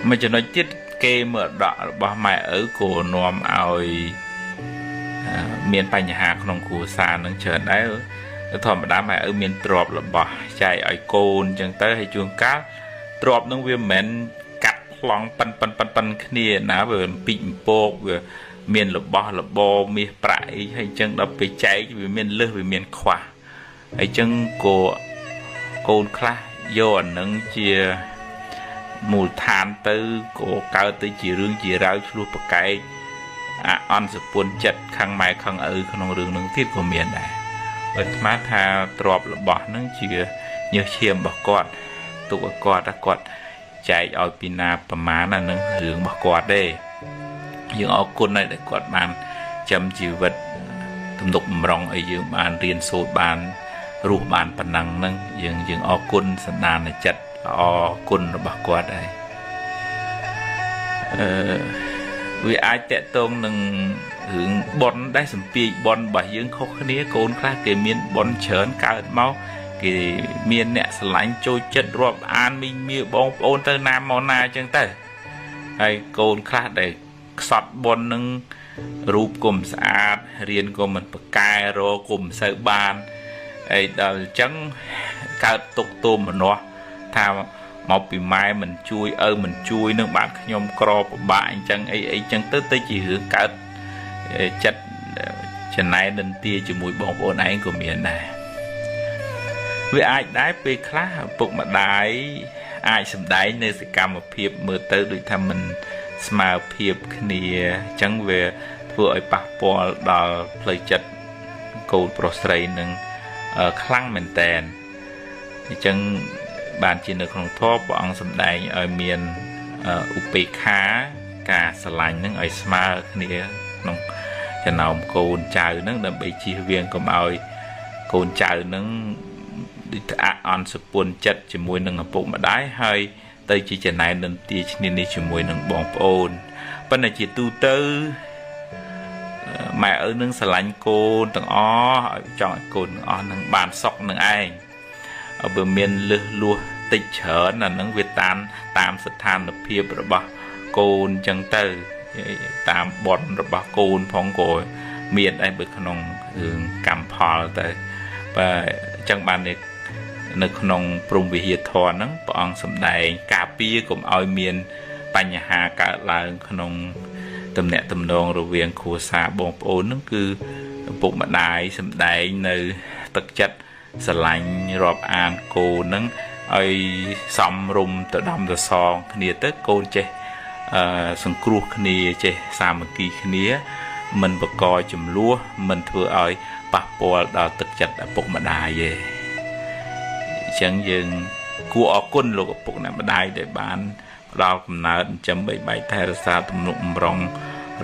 mà cho nói chết kê mở đọ bao mẹ ở cổ nòm ao miền Tây nhà hàng không cổ xa nâng chờ đấy thòm đá mẹ ở miền trọp là bỏ chạy ở côn chẳng tới hay chuông cá trọp nâng viêm mến cắt lòng pan khnia ná về pịnh bột về miền là bo miền prại hay chân đập bị cháy vì miền lơ vì miền khỏa hay chân của côn khá do nâng chia mùi than tư của cao tới chỉ rương chỉ rau luôn một cái on sự buồn chật khăn mai khăn không rừng nâng thiết của miền này ở mát tha trọp là bỏ nâng chỉ như chiêm bỏ quạt tụ quạt đã quạt chạy ở pina má là nâng hướng bỏ quạt đây những ở côn này để quạt bàn chăm chỉ vật tụm đục rong ở dương bàn riêng số bàn rùa bàn phần năng nâng dương ở côn sẵn đàn này chật ở côn nó bỏ quạt đây vì ai tệ tôn nâng hướng bọn đáy sầm pi bọn bà dương khóc khía côn khác cái miền bọn chớn cao máu cái miền nè lạnh trôi chất rộp an minh miêu bông ôn tơ nam món na chân tơ hay côn khác để sọt bọn nâng rụp cùng sạch riêng của mình cài rồi cùng sợi bàn ấy đó chẳng cao tục tôm mà nó tham một bị mai mình chui nước bạn nhom cro bạn chẳng ấy chẳng tới chỉ hướng cao chất chân này đừng tia chỉ mũi bóng ôn ấy của miền này vì ai đái về khác bụng mà đái ai sầm đáy nên sẽ cầm một phiệp mưa tới đôi tham mình smile phiệp kia chẳng về vừa ở bạc bò đào lời chất cô prostate nâng khăng mình tèn chẳng bạn chỉ được không thua bọn sầm đáy ở miền upi khá cả sờ lạnh nâng ở smile kia nông cho nào cồn chài nâng đầm bị chi viên của mày cồn chài nâng on sụp buồn chật chỉ mùi nâng ở bụng mà đái hơi tới chỉ chân này nên tia nên đi chỉ mùi nâng bong ôn bên này chỉ tu tư mẹ ở nâng sờ lạnh cồn tầng ó chọn cồn ó nâng bàn sọc nâng ai ở bờ miền lúa tịch chở là nâng Việt Nam tam sát than là phía bờ bờ cồn chẳng từ tam bọt rồi bà côn phong cổ miền đây bực nông cầm phò tới và chẳng bàn này nơi nông prung vì hiệt thọ nắng bọn sầm đại cà pia cũng ao miền bành hà cả là nông tầm nẹt tầm đòn rồi viện khua xa bông ôn nó cứ bụng mặt đại sầm đại nơi thực chất sờ lạnh rọp an cô nắng ai xăm rum tự đâm tự son kia tới côn chơi sừng cua kia chơi xa một kỳ kia mình bật coi chùm lúa mình thừa ở bạc bò đào thực chất ở bụng mặt đại về chẳng dừng của quân lục bụng này mặt đại để bán đào cầm nợ chấm bảy bảy thay ra xa tụm nụm rong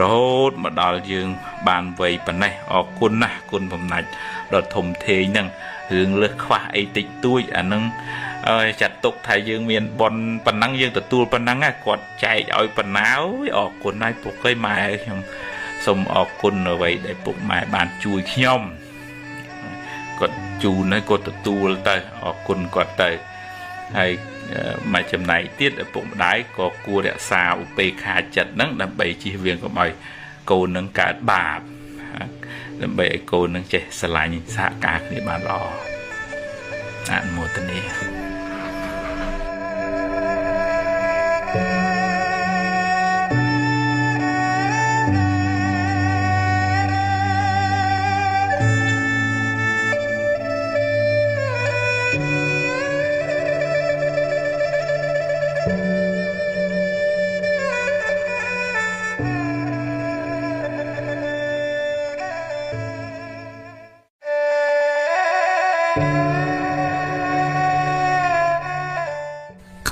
រហូតមកដល់យើងបានវ័យប៉ុណ្ណេះអរគុណណាស់គុណបំណាច់ដ៏ធំធេងហ្នឹងរឿងលើសខ្វះអីតិចតួចអាហ្នឹងចាត់ទុកថាយើងមានប៉ុណ្ណឹងយើងទទួលប៉ុណ្ណឹងគាត់ចែកឲ្យប៉ុណ្ណាអរគុណហើយពុកអើយម៉ែខ្ញុំសូមអរគុណអ្វីដែលពុកម៉ែបានជួយខ្ញុំគាត់ជូនហើយគាត់ទទួលទៅអរគុណគាត់ទៅហើយមកចំណែកទៀតឪពុកម្ដាយក៏គួររក្សាឧបេក្ខាចិត្តហ្នឹងដើម្បីជៀសវាងកុំឲ្យកូននឹងកើតបាបដើម្បីឲ្យកូននឹងចេះស្រឡាញ់សហការគ្នាបានល្អអនុមោទនា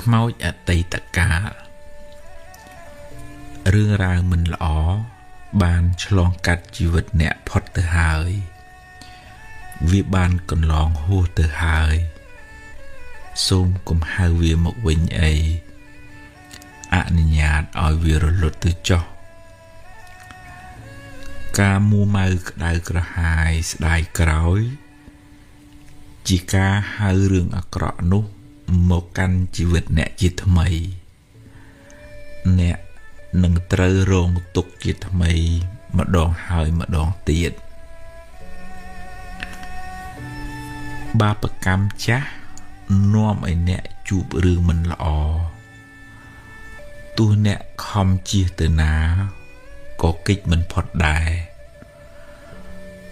ខ្មោចអតីតកាលរឿងរ៉ាវមិនល្អបានឆ្លងកាត់ជីវិតអ្នកផុតទៅហើយវាបានកន្លងហួសទៅហើយសូមកុំហៅវាមកវិញអីអនុញ្ញាតឲ្យវារលត់ទៅចុះការមួម៉ៅក្តៅក្រហាយស្ដាយក្រោយជាការហៅរឿងអាក្រក់នោះមកកាន់ជីវិតអ្នកជាថ្មីអ្នកនឹងត្រូវរងទុក្ខជាថ្មីម្ដងហើយម្ដងទៀតបាបកម្មចាស់នាំឲ្យអ្នកជួបរឿងមិនល្អទោះអ្នកខំជៀសទៅណាក៏គេចមិនផុតដែរ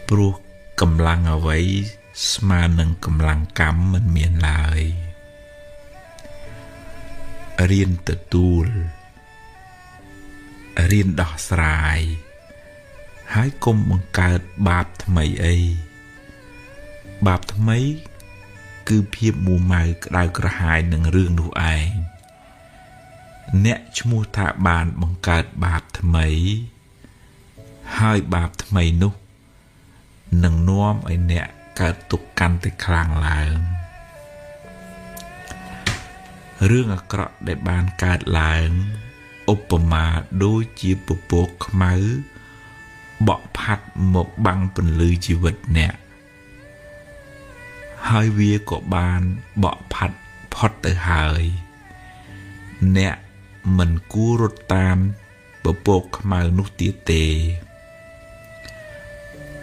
ព្រោះកម្លាំងអ្វីស្មើនឹងកម្លាំងកម្មមិនមានឡើយរៀនទទួលរៀនដោះស្រាយហើយកុំបង្កើតបាបថ្មីអីបាបថ្មីគឺភាពមួម៉ៅក្តៅក្រហាយនឹងរឿងនោះឯងអ្នកឈ្មោះថាបានបង្កើតបាបថ្មីហើយបាបថ្មីនោះនឹងនាំឲ្យអ្នកកើតទុក្ខកាន់តែខ្លាំងឡើងរឿងអាក្រក់ដែលបានកើតឡើងឧបមាដូចជាពពកខ្មៅបក់ផាត់មកបាំងពន្លឺជីវិតអ្នកហើយវាក៏បានបក់ផាត់ផុតទៅហើយអ្នកមិនគួររត់តាមពពកខ្មៅនោះទៀតទេ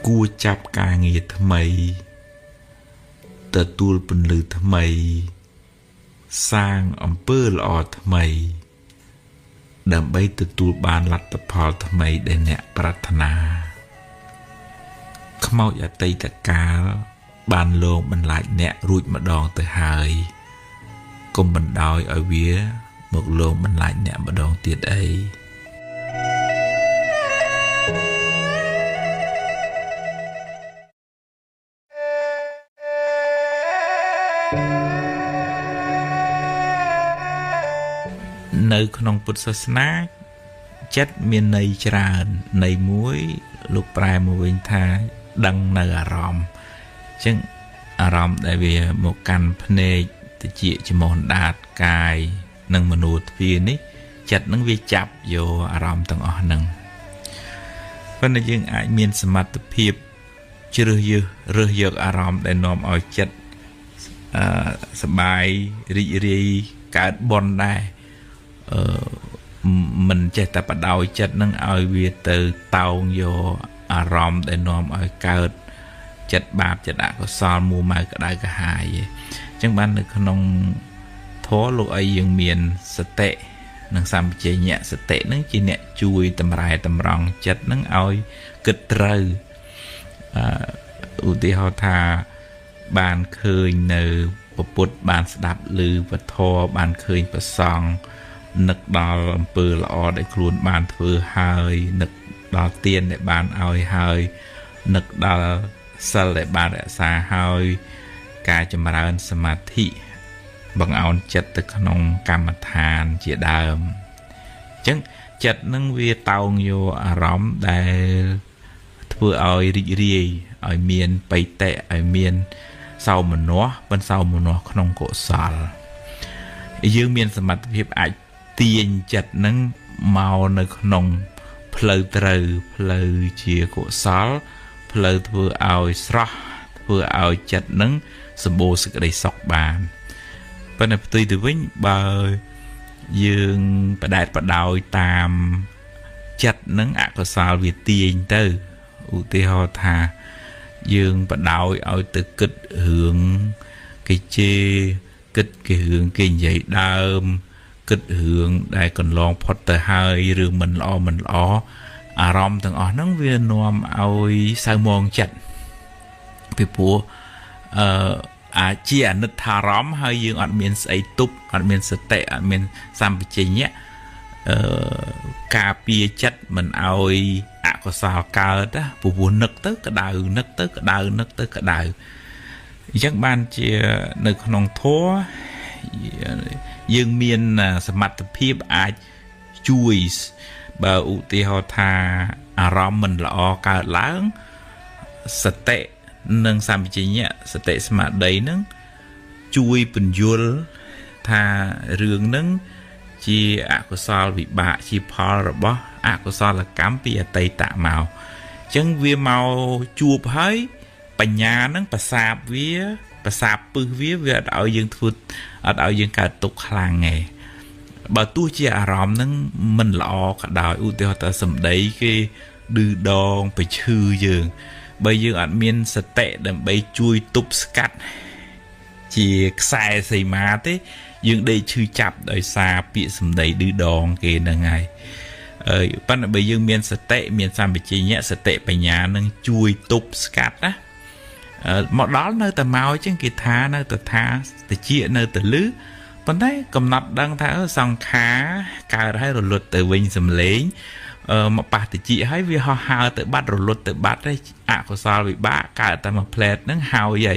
គួរចាប់ការងារថ្មីទទួលពន្លឺថ្មីសាងអំពើល្អថ្មីដើម្បីទទួលបានលទ្ធផលថ្មីដែលអ្នកប្រាថ្នាខ្មោចអតីតកាលបានលងបន្លាចអ្នករួចម្ដងទៅហើយកុំបណ្ដោយឲ្យវាមកលងបន្លាចអ្នកម្ដងទៀតអីនៅក្នុងពុទ្ធសាសនាចិត្តមានន័យច្រើនន័យមួយលោកប្រែមកវិញថាដឹងនៅអារម្មណ៍អញ្ចឹងអារម្មណ៍ដែលវាមកកាន់ភ្នែកតិចច្រមុះដាតកាយនិងមនោទ្វារនេះចិត្តនឹងវាចាប់យកអារម្មណ៍ទាំងអស់ហ្នឹងប៉ុន្តែយើងអាចមានសមត្ថភាពជ្រើសរើសយកអារម្មណ៍ដែលនាំឲ្យចិត្តសប្បាយរីករាយកើតបន់ដែរមិនចេះតែបដោយចិត្តនឹងឲ្យវាទៅតោងយកអារម្មណ៍ដែលនាំឲ្យកើតចិត្តបាបចិត្តអកុសលមួម៉ៅក្តៅក្រហាយអញ្ចឹងបាននៅក្នុងធម៌លោកឲ្យយើងមានសតិនិងសម្បជញ្ញៈសតិនឹងជាអ្នកជួយតម្រែតម្រង់ចិត្តនឹងឲ្យគិតត្រូវឧទាហរណ៍ថាបានឃើញនៅពុទ្ធបានស្ដាប់ឮពធបានឃើញប្រសង់នឹកដល់អំពើល្អដែលខ្លួនបានធ្វើហើយនឹកដល់ទានដែលបានឲ្យហើយនឹកដល់សិលដែលបានរក្សាហើយការចម្រើនសមាធិបង្អោនចិត្តទៅក្នុងកម្មដ្ឋានជាដើមអញ្ចឹង ចិត្តនឹងវាតោងយកអារម្មណ៍ដែលធ្វើឲ្យរីករាយឲ្យមានបៃតៈឲ្យមានសោមនស្សប៉ុន្តែសោមនស្សក្នុងកុសលយើងមានសមត្ថភាពអាចទាញចិត្តនឹងមកនៅក្នុងផ្លូវត្រូវផ្លូវជាកុសលផ្លូវធ្វើឲ្យស្រស់ធ្វើឲ្យចិត្តនឹងសម្បូរសេចក្តីសុខបានប៉ុន្តែផ្ទុយទៅវិញបើយើងបដែតបដោយតាមចិត្តនឹងអកុសលវាទាញទៅឧទាហរណ៍ថាយើងបដោយឲ្យទៅគិតរឿងគេជេរគិតគេរឿងគេនិយាយដើមគិតរឿងដែលកន្លងផុតទៅហើយរឿងមិនល្អអារម្មណ៍ទាំងអស់ហ្នឹងវានាំឲ្យសៅមងចិត្តពីព្រោះអាចជាអនិច្ចារម្មណ៍ហើយយើងអត់មានស្អីទប់អត់មានសតិអត់មានសម្បជញ្ញៈការពារចិត្តមិនឲ្យអកុសលកើតព្រោះនឹកទៅក្តៅនឹកទៅក្តៅនឹកទៅក្តៅអញ្ចឹងបានជានៅក្នុងធម៌យើងមានសមត្ថភាពអាចជួយបើឧទាហរណ៍ថាអារម្មណ៍មិនល្អកើតឡើងសតិនិងសម្បជញ្ញៈសតិស្មារតីនឹងជួយពន្យល់ថារឿងនឹងជាអកុសលវិបាកជាផលរបស់អកុសលកម្មពីអតីតមកអញ្ចឹងវាមកជួបហើយបញ្ញានឹងប្រសាបវាប្រសាបពឹសវាអត់ឲ្យយើងធ្វើអត់ឲ្យយើងកើតទុកខ្លាំងទេបើទោះជាអារម្មណ៍នឹងមិនល្អក៏ដោយឧទាហរណ៍ថាសម្ដីគេឌឺដងប្រឈឺយើងបើយើងអត់មានសតិដើម្បីជួយទប់ស្កាត់ជាខ្សែសីមាទេយើងដេកឈឺចាប់ដោយសារពាក្យសម្ដីឌឺដងគេហ្នឹងហើយប៉ុន្តែបើយើងមានសតិមានសម្បជញ្ញៈសតិបញ្ញានឹងជួយទប់ស្កាត់ណាមកដល់នៅតែមកអញ្ចឹងគេថានៅតែថាតិចនៅតែលឺប៉ុន្តែកំណត់ដឹងថាសង្ខារកើតហើយរលត់ទៅវិញសំលេងមកប៉ះតិចហើយវាហោះហើរទៅបាត់រលត់ទៅបាត់ហើយអកុសលវិបាកកើតតែមួយផ្លែតហ្នឹងហើយ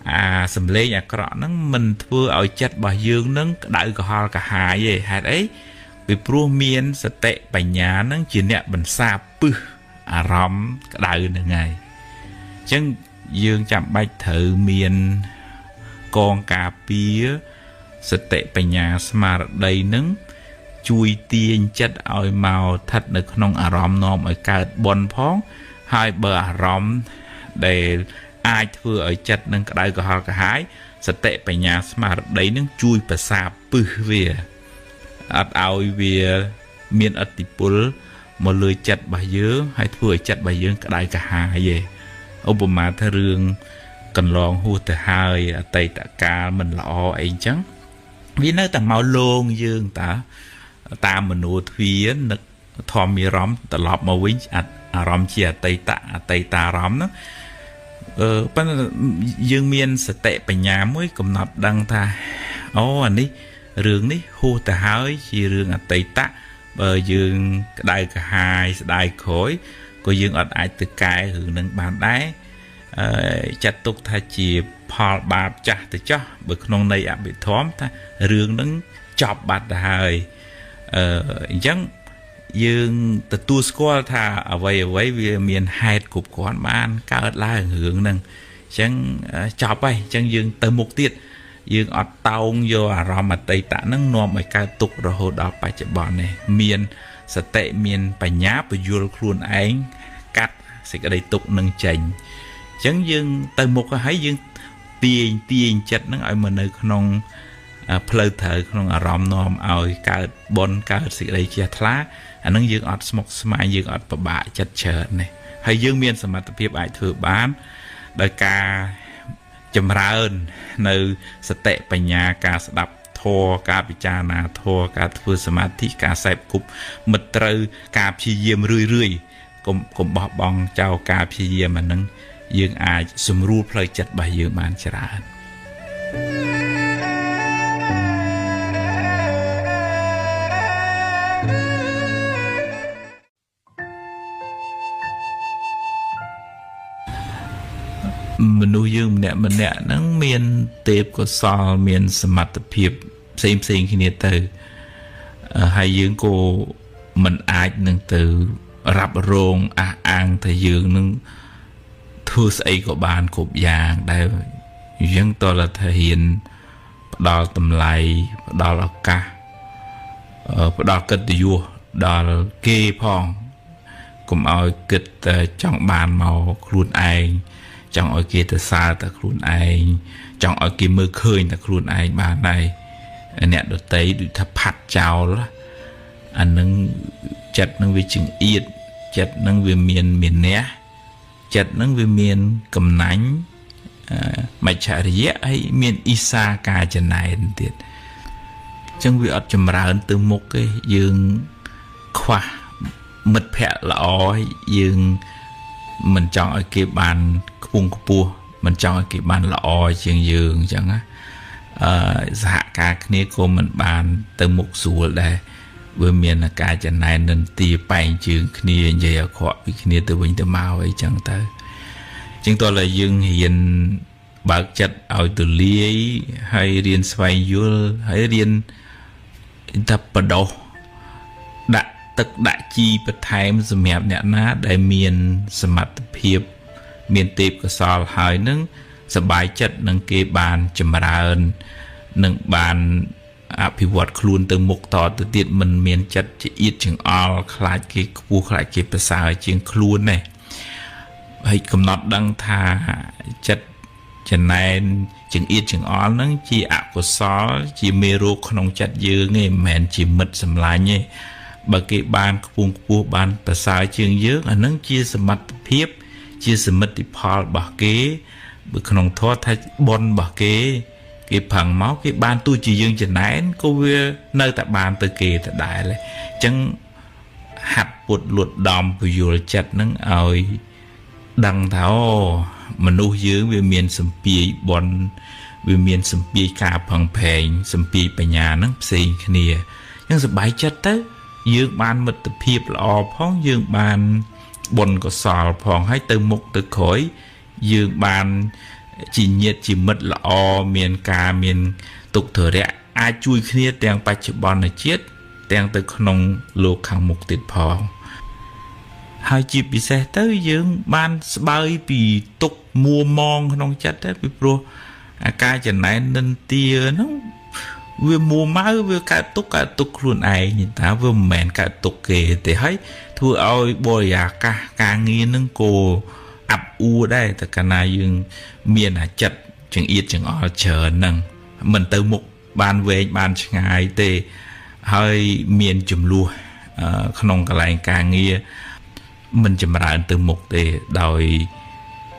អាសំលេងអាក្រក់ហ្នឹងមិនធ្វើឲ្យចិត្តរបស់យើងនឹងក្តៅក្រហល់កាហាយទេហេតុអីពីព្រោះមានសតិបញ្ញាហ្នឹងជាអ្នកបន្សាបពឹសអារម្មណ៍ក្តៅហ្នឹងហើយអញ្ចឹងយើងចាំបាច់ត្រូវមានកងការពារសតិបញ្ញាស្មារតីនឹងជួយទាញចិត្តឲ្យមកស្ថិតនៅក្នុងអារម្មណ៍នាំឲ្យកើតបុណ្យផងហើយបើអារម្មណ៍ដែលអាចធ្វើឲ្យចិត្តនឹងក្តៅក្រហល់កាហាយសតិបញ្ញាស្មារតីនឹងជួយប្រសាបពឹសវាអត់ឲ្យវាមានឥទ្ធិពលមកលើចិត្តរបស់យើងហើយធ្វើឲ្យចិត្តរបស់យើងក្តៅក្រហាយឯងឧបមាថារឿងកន្លងហួសទៅហើយអតីតកាលមិនល្អអីចឹងវានៅតែមកលងយើងតាមមនោទ្វារនឹកធម្មអារម្មណ៍ត្រឡប់មកវិញអារម្មណ៍ជាអតីតារម្មណ៍ហ្នឹងប៉ុន្តែយើងមានសតិបញ្ញាមួយកំណត់ដឹងថាអូអានេះរឿងនេះហួសទៅហើយជារឿងអតីតបើយើងក្តៅក្រហាយស្ដាយក្រោយក៏យើងអត់អាចទៅកែរឿងនឹងបានដែរចាត់ទុកថាជាផលបាបចាស់ទៅចោះបើក្នុងន័យអភិធម្មថារឿងនឹងចប់បាត់ទៅហើយអញ្ចឹងយើងទទួលស្គាល់ថាអ្វីវាមានហេតុគ្រប់គ្រាន់បានកើតឡើងរឿងហ្នឹងអញ្ចឹងចប់ហើយអញ្ចឹងយើងទៅមុខទៀតយើងអត់តោងយកអារម្មណ៍អតីតហ្នឹងនាំឲ្យកើតទុក្ខរហូតដល់បច្ចុប្បន្ននេះមានសតិមានបញ្ញាពយល់ខ្លួនឯងកាត់សេចក្តីទុក្ខនឹងចេញអញ្ចឹងយើងទៅមុខហើយយើងទាញចិត្តហ្នឹងឲ្យមកនៅក្នុងផ្លូវត្រូវក្នុងអារម្មណ៍នាំឲ្យកើតបុណ្យកើតសេចក្តីជ្រះថ្លាអានឹងយើងអត់ស្មុគស្មាញយើងអត់ពិបាកចិត្តច្រើននេះហើយយើងមានសមត្ថភាពអាចធ្វើបានដោយការចម្រើននៅសតិបញ្ញាការស្ដាប់ធម៌ការពិចារណាធម៌ការធ្វើសមាធិការសេពគប់មិត្តត្រូវការព្យាយាមរឿយកុំបោះបង់ចោលការព្យាយាមអានឹងយើងអាចសម្រួលផ្លូវចិត្តរបស់យើងបានច្រើនមនុស្សយើងម្នាក់ហ្នឹងមានទេពកោសលមានសមត្ថភាពផ្សេងគ្នាទៅហើយយើងក៏ mình ai nâng từ rạp rôn ăn thì dương nâng thua xây của bạn cục vàng đây dân tôi là thể hiện đó tầm lại đó là ca đó kết vua đó là kê phong cũng ở kết trong bàn màu luôn ai trong ở kia từ xa ta luôn ai trong ở kia mơ khơi ta luôn ai bà này nè đợt tới được thập hạt chào đó anh nâng chặt nâng về chừng yết chặt nâng về miền né chặt nâng về miền cầm nánh mày trả rỉa hay miền isa cả chân này tiệt chẳng vì ở chầm ra từ một cái dương khoa mật phẹ lõ dương mình chọn ở cái bàn cung cua mình chọn ở cái bàn lõ trường dương chẳng á dạ cả cái cô mình bàn từ một số đây vừa miền là cả chân này nên tì bay trường kia vậy ở khỏi kia từ bình từ màu ấy chẳng tới chúng tôi là dương hiện bác chất ở từ ly hay riêng xoay vô hay riêng tập bắt đầu đã tất đã chi bật thay một mẹ nè ná đại miền sầm mặt hiệp miền tiệp của sò hỏi nâng sờ bài chất nâng kê bàn chầm ra ơn nâng bàn bị vọt luôn từ một tỏ từ tiết mình miền chất chỉ ít chừng ao khai cái cua khai cái bờ sài chừng luôn này hay cầm nọt đăng thà chất chân này chừng ít chừng ó nó chỉ ảo của xó chỉ mê rô không chặt dư nghe mẹn chỉ mật sầm lại nhé bà cái bàn cua bàn bờ sài chừng dư là nó chia sầm mặt phiếp chia sầm mặt thì phò bà kế bữa không thoát thay bon bà kế cái phẳng máu cái ban tôi chỉ dương chân này cô về nơi tại bàn từ kỳ tại đại này chẳng hạt bột luột đòn vừa rồi chặt nó ơi đằng thảo mình nuôi dưỡng về miền sầm pi bòn về miền sầm pi cà phẳng phèn sầm pi bei nhà nó xì kia nhưng sự bài chất tới dưỡng ban mật tập hiệp lò phong dưỡng ban bòn có sò phong hay từ mục từ khối dưỡng ban chỉ nhiệt chỉ mật lò miền cà miền tục thừa đấy ai chui kia tiền bạch chụp bòn là chết tiền từ khung lô khang mục tiệt phong hai chị bị xe tới dương ban bay bị tục mua mong không chết đấy bị pro cái chuyện này nên tia nó vừa mua máu vừa cả tục luôn ai nhìn ta vừa mền cả tục kề thì thấy thua ơi bồi cả nghe nâng cô ập u đây tất cả này dương miền là chật chừng ít chừng ở chờ nâng mình từ một ban về ban ngày thì hơi miền chùm lùa không cả lại càng nghe mình chậm rãi từ một để đòi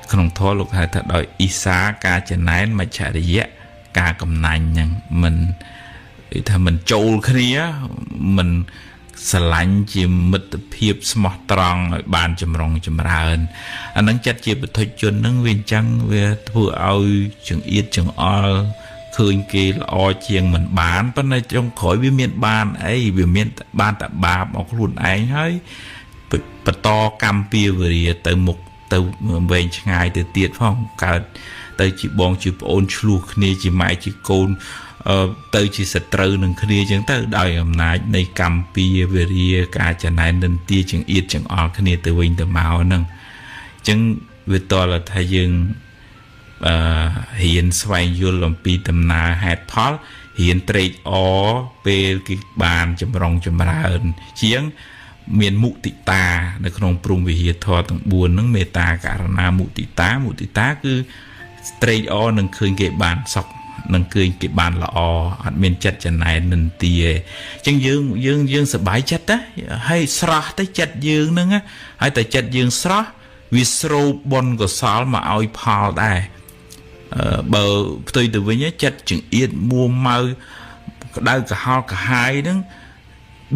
không thôi lúc này thật đòi isa ca chân này mà chạy để dễ ca cầm nành nhỉ mình thì mình trâu kia mình sờ lạnh chỉ mít hiệp smart tròn bàn chậm rong chậm rãi anh đang chặt chỉ bật thôi chôn nâng viên trăng về vừa ao chừng ít chừng o khơi kia o chieng mình bán bên này trong khỏi viên miền ban ấy viên miền ban tại bà bọc luôn ấy hơi bật to cam pia về từ một từ về ngày từ tiết phong cả từ chỉ bong chỉ ôn chlu kia chỉ mãi chỉ côn từ chỉ sệt trừ nâng kia chẳng tới đời hôm nay này cam pia về cả chân này nên tia chẳng ít chẳng o kia từ vinh từ màu nâng chẳng về to là thay dương hiện xoay vô làm pi tầm na hạt thoát hiện trade ó về cái bàn chấm rong chấm ra hơn chiếng miền mụ tị taในក្នុងព្រំវិហារធម៌ទាំង4ហ្នឹងមេត្តាករណាមុទិតាគឺ straight on នឹងឃើញគេបានសុខនឹងឃើញគេបានល្អអត់មានចិត្តចំណាយនិន្ទាអញ្ចឹងយើងសប្បាយចិត្តណាហើយស្រស់ទៅចិត្តយើងហ្នឹងហើយតែចិត្តយើងស្រស់វាស្រូបបុណ្យកុសលមកឲ្យផលដែរបើផ្ទុយទៅវិញចិត្តចង្អៀតមួម៉ៅក្តៅក្រហល់ក្រហាយហ្នឹង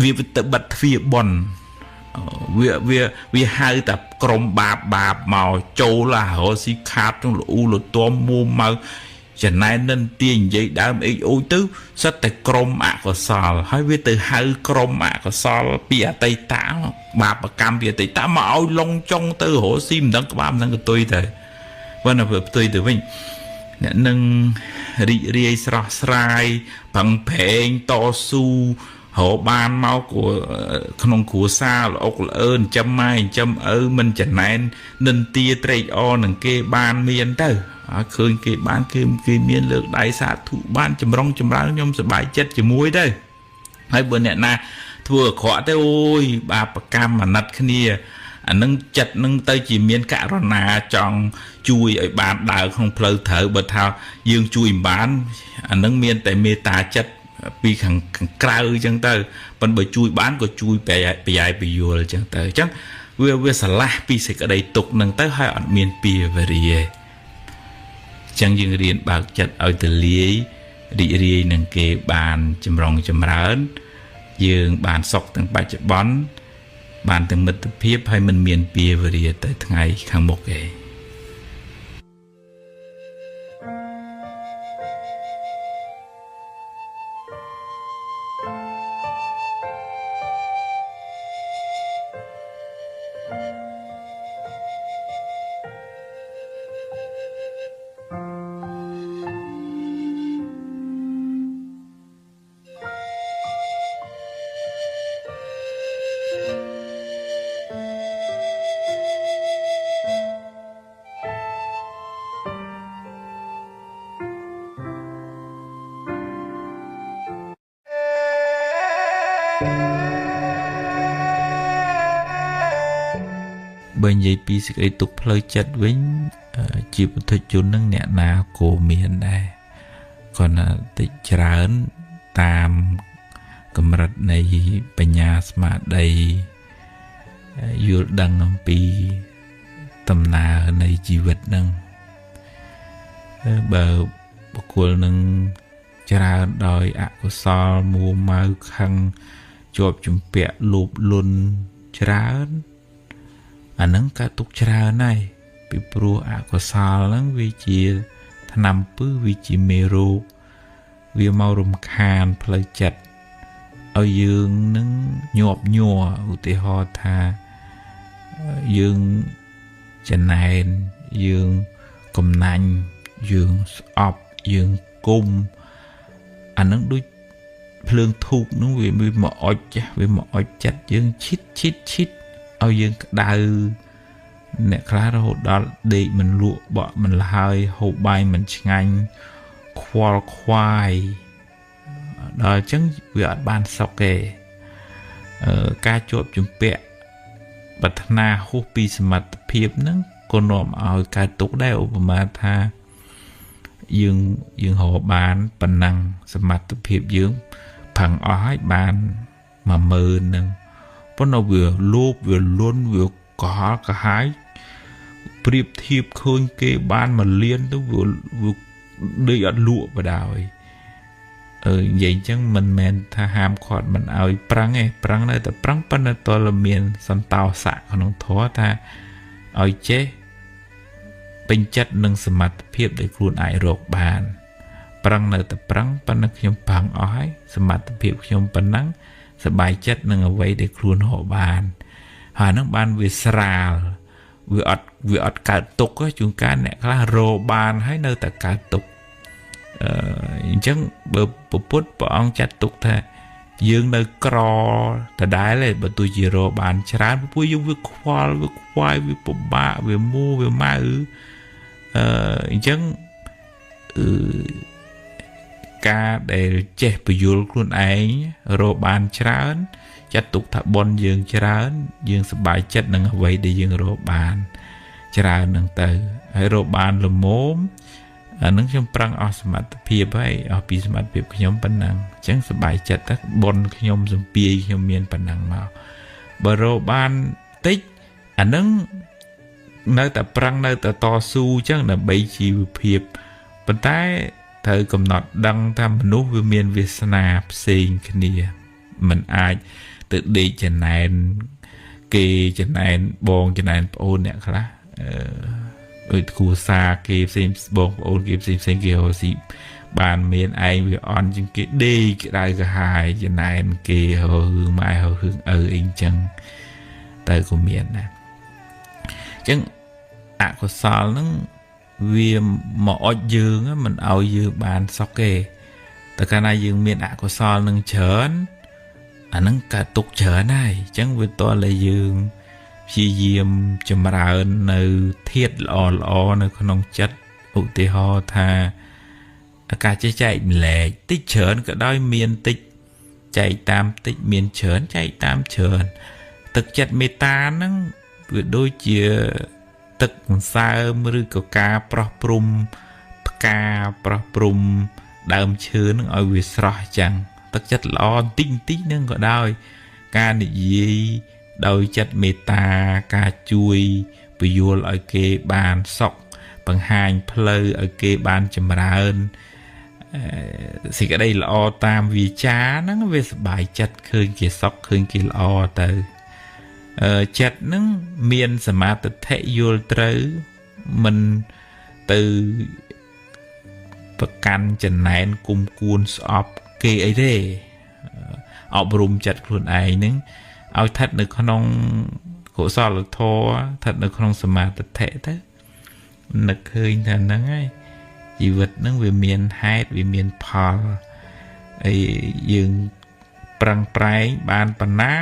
វាទៅបិទទ្វារបនវាហៅតែក្រុមបាបមកចូលឡារស៊ីខាតក្នុងលូលតមមួម៉ៅចំណែននិន្ទានិយាយដើមអេអូទៅសិតតែក្រុមអកុសលហើយវាទៅហៅក្រុមអកុសលពីអតីតបាបកម្មពីអតីតមកឲ្យលងចុងទៅរស៊ីមិនដឹងក្បាលមិនដឹងកតុយទៅបើនៅផ្ទុយទៅវិញអ្នកនឹងរីករាយស្រស់ស្រាយប្រឹងប្រែងតស៊ូ họ ban mau của không của xa là ốc ơn chấm mai chấm mình chẳng nên nên tia trade on nằng kê ban miền tới khơi kê ban kê miền lược đại xã thủ ban chấm rong chấm ráo nhom sẽ bài chết chỉ muối đây hai bữa nè na vừa khó tới ôi bà cam mà nặt kia nâng chặt nâng tay chỉ miền cả rồi nà chọn chui ở bàn đào không phơi thở bật thao dương chui bán nâng miền tại mê tà chất vì khẳng cao chẳng tơ vẫn bởi chui bán của chui bè dài bè vô chẳng tơ chắc vừa xả la vì sẽ ở đây tục nâng tới hai ở miền bìa về rìa chẳng dừng riêng bạc chất ở từ lý đi rìa nâng kê bàn chầm rong chầm rớn dương bàn sọc từng bài chất bón bàn từng mật tập hiếp hay mình miền bìa về rìa tới ngày kháng một kê bên dây pi sẽ gây tục lời chặt với chỉ một thời chốn nâng nhẹ nào của miền đây còn tịch trán tam cầm rật này bên nhà mà đầy vô đăng pi tầm nào này chỉ vật nâng bờ bậc nâng trán đòi ạ của sao mua mau khăn chụp chụp bẹ lụp luôn trán nâng cả tục trà này bị pro ạ có sao lắm vì chỉ nằm bứ vì chỉ mê rô vì mau rùm khan plei chặt ở dương nâng nhọp nhùa ưu tế ho tha dương chân này dương cầm nành dương ọp dương cung nâng đôi phương thuộc nâng vì mọi chặt dương chít ao dương đau nè khá ra hột đó để mình lụa bỏ mình là hơi hộp bài mình ngành khoai đó chẳng vì ở ban sau kề ca chộp chúng bẹ bật na hô pi mặt phiếp nâng con nộm ao ca tốt đeo mà tha dương hồ bán bần năng mặt phiếp dương phẳng ói bán mà mơ nâng bọn nó vừa lốp vừa luôn vừa có cả hai priệp thiệp khơi kê ban mà liên tới vừa đi ăn lụa vào đào ấy vậy chẳng mình men tha ham khọt mình ao prang này tập prang pan là to là miền sân tàu xạ của nó thó ta ao chế bình chất nâng sầm mặt phiệp để khuôn ai rột bàn prang này tập prang pan là nhom phẳng ói sầm mặt phiệp nhom pan nắngสบายจัดนึงเอาไว้ได้ครูนหอบานหานักบานวิสราวิอดการตกก็จุงการเนี่ยคลาโรบานให้เนื้อแต่การตกจังเบอร์ปุ๊บปองจัดตกแท้ยืงเนื้อกรอแต่ได้เลยบตัวจีโรบานชราปุ๊บยังวิควายวิปบะวิมูวิมาจังca để che bự yul khuôn ấy rồi bàn chán chặt tục thả bon dương chán dương sập bài chất nâng vậy để dương rồi bàn chán nâng từ hay rồi bàn là mốm nâng trong prang ở smart phiệp hay ở pi smart phiệp nhóm bản năng chẳng sập bài chất các bon nhóm dùng pi nhóm miền bản năng màu bờ rồi bàn tích nâng nơi tập prang nơi tập to su chẳng là bảy chiều phiệp bản tay thời cầm nọt đăng tham nút với miền Việt Nam xin kia mình ai tự đi trên này kỳ trên này bồn trên này ôn nè khá ở khu xa kia xem bồn ôn kia xem kia hồ sĩ bàn miền ai vì on trên kia đi cái đại cái hài trên này kia hồ hương mai hồ hương in chân tới của miền này chứ có sao nó vì mọi dương mình ao dương bàn sóc kê tất cả này dương miền có sao nâng chớn អានឹងកើតទុកច្រើនហើយអញ្ចឹងវាតតែយើងព្យាយាមចម្រើននៅធាតុល្អនៅក្នុងចិត្តឧទាហរណ៍ថាការចេះចែកម្លែកតិចច្រើនក៏ដោយមានតិចចែកតាមតិចមានច្រើនចែកតាមច្រើនទឹកចិត្តមេត្តាហ្នឹងវាដូចជាទឹកសន្សើមឬក៏ការប្រោះព្រំផ្កាប្រោះព្រំដើមឈើនឹងឲ្យវាស្រស់ចឹងទឹកចិត្តល្អបន្តិចហ្នឹងក៏ដោយការនិយាយដោយចិត្តមេត្តាការជួយពយល់ឲ្យគេបានសុខបង្ហាញផ្លូវឲ្យគេបានចម្រើនសេចក្តីល្អតាមវាចាហ្នឹងវាសប្បាយចិត្តឃើញគេសុខឃើញគេល្អទៅចិត្តហ្នឹងមានសមាធិយល់ត្រូវមិនទៅប្រកាន់ចំណែនគុំគួនស្អប់គេអីទេអប់រំចិត្តខ្លួនឯងហ្នឹងឲ្យស្ថិតនៅក្នុងកុសលធម៌ស្ថិតនៅក្នុងសមាធិទៅនឹកឃើញថាហ្នឹងហើយជីវិតហ្នឹងវាមានហេតុវាមានផលហើយយើងប្រឹងប្រែងបានប៉ុណ្ណា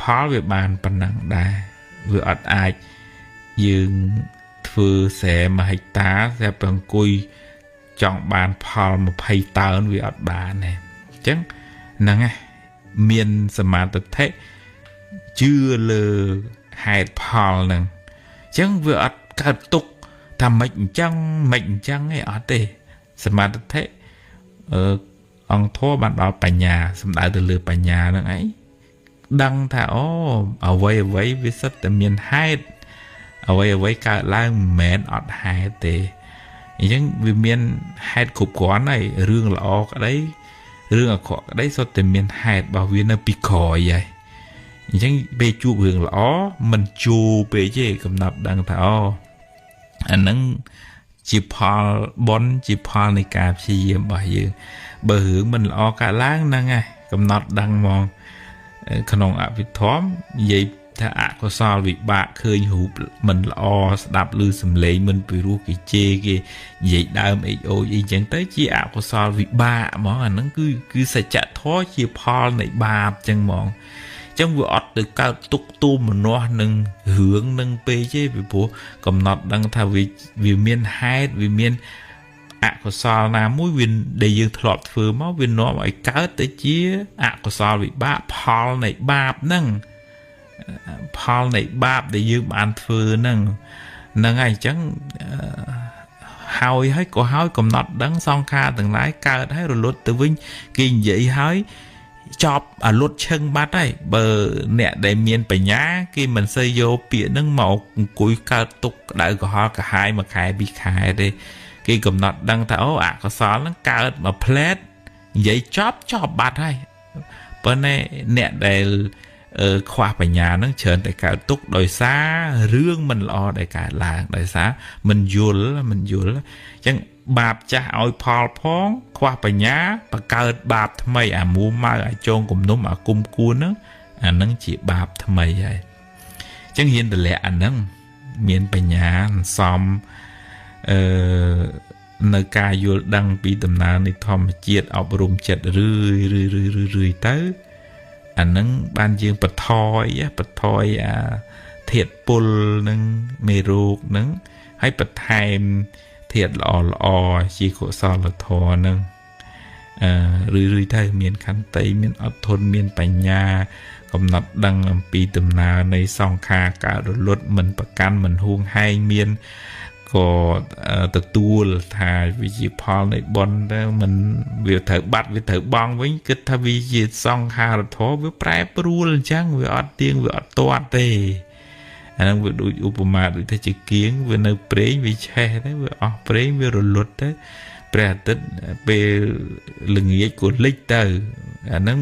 ផលវាបានប៉ុណ្ណឹងដែរវាអត់អាចយើងធ្វើស្រែ1ហិកតាតែប្រអង្គុយចង់បានផល20តើនវាអត់បានទេអញ្ចឹងហ្នឹងឯងមានសមាធិជឿលើហេតុផលហ្នឹងអញ្ចឹងវាអត់កើតទុកថាមិនអញ្ចឹងឯអត់ទេសមាធិអង្គធម៌បានដល់បញ្ញាសំដៅទៅលើបញ្ញាហ្នឹងឯងដឹងថាអូអ្វីវាសិតតែមានហេតុអ្វីកើតឡើងមិនមែនអត់ហេតុទេអញ្ចឹងវាមានហេតុគ្រប់គ្រាន់ហើយរឿងល្អក្តីរឿងអាក្រក់ក្តីសុទ្ធតែមានហេតុរបស់វានៅពីក្រោយហើយអញ្ចឹងពេលជួបរឿងល្អមិនជួពេកទេកំណត់ដឹងថាអូអាហ្នឹងជាផលបុណ្យជាផលនៃការព្យាយាមរបស់យើងបើរឿងមិនល្អកើតឡើងហ្នឹងឯងកំណត់ដឹងហ្មងក្នុងអភិធម្មនិយាយថាអកុសលវិបាកឃើញរូបមិនល្អស្ដាប់ឮសំឡេងមិនពីរោះគេជេរគេនិយាយដើមអេចអូចអីចឹងទៅជាអកុសលវិបាកហ្មងអាហ្នឹងគឺសច្ចធម៌ជាផលនៃបាបចឹងហ្មងចឹងវាអត់ទៅកើតទុកទូមនោះនឹងរឿងនឹងពេកទេពីព្រោះកំណត់ដឹងថាវាមានហេតុវាមានអកុសលណាមួយវាដែលយើងធ្លាប់ធ្វើមកវានាំឲ្យកើតទៅជាអកុសលវិបាកផលនៃបាបហ្នឹងផលនៃបាបដែលយើងបានធ្វើហ្នឹងហើយអញ្ចឹងហើយក៏ហើយកំណត់ដឹងសង្ខារទាំងឡាយកើតហើយរលត់ទៅវិញគេនិយាយហើយចប់អាលុតឈឹងបាត់ហើយបើអ្នកដែលមានបញ្ញាគេមិនសូវយកពាក្យហ្នឹងមកអង្គុយកើតទុកក្តៅក្រហល់កាហាយ1ខែ2ខែទេគេកំណត់ដឹងថាអូអកុសលហ្នឹងកើតមកផ្លែតនិយាយចប់បាត់ហើយប៉ុន្តែអ្នកដែលខ្វះបញ្ញាហ្នឹងច្រើនតែកើតទុកដោយសាររឿងមិនល្អដែលកើតឡើងដោយសារមិនយល់អញ្ចឹងបាបចាស់ឲ្យផលផងខ្វះបញ្ញាបង្កើតបាបថ្មីអាមួម៉ៅអាចងគំនុំអាគុំគួនហ្នឹងអាហ្នឹងជាបាបថ្មីហើយអញ្ចឹងហ៊ានតម្លាក់អាហ្នឹងមានបញ្ញាសំនៅការយល់ដឹងពីដំណើរនៃធម្មជាតិអប់រំចិត្តរឿយទៅអាហ្នឹងបានយើងបន្ថយអាធាតុពុលនឹងមេរោគហ្នឹងហើយបន្ថែមធាតុល្អជាកុសលធម៌ហ្នឹងរឿយទៅមានខន្តីមានអត់ធន់មានបញ្ញាកំណត់ដឹងអំពីដំណើរនៃសង្ខារកើតរលត់មិនប្រកាន់មិនហួងហែងមានក៏ទទួលថាវាជាផលនៃបុណ្យទៅមិនវាត្រូវបាត់វាត្រូវបង់វិញគិតថាវាជាសង្ខារធម៌វាប្រែប្រួលអញ្ចឹងវាអត់ទៀងវាអត់ទាត់ទេអាហ្នឹងវាដូចឧបមាដូចថាជាគៀងវានៅប្រេងវាឆេះទៅវាអស់ប្រេងវារលត់ទៅព្រះអាទិត្យពេលល្ងាចក៏លិចទៅអាហ្នឹង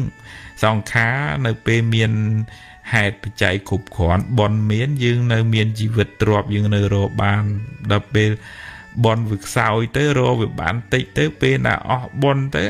សង្ខារនៅពេលមានហេតុបច្ច័យគ្រប់គ្រាន់បនមានយើងនៅមានជីវិតទ្រព្យយើងនៅរកបានដល់ពេលបនវាខ្សោយទៅរកវាបានតិចទៅពេលណាអស់បនទៅ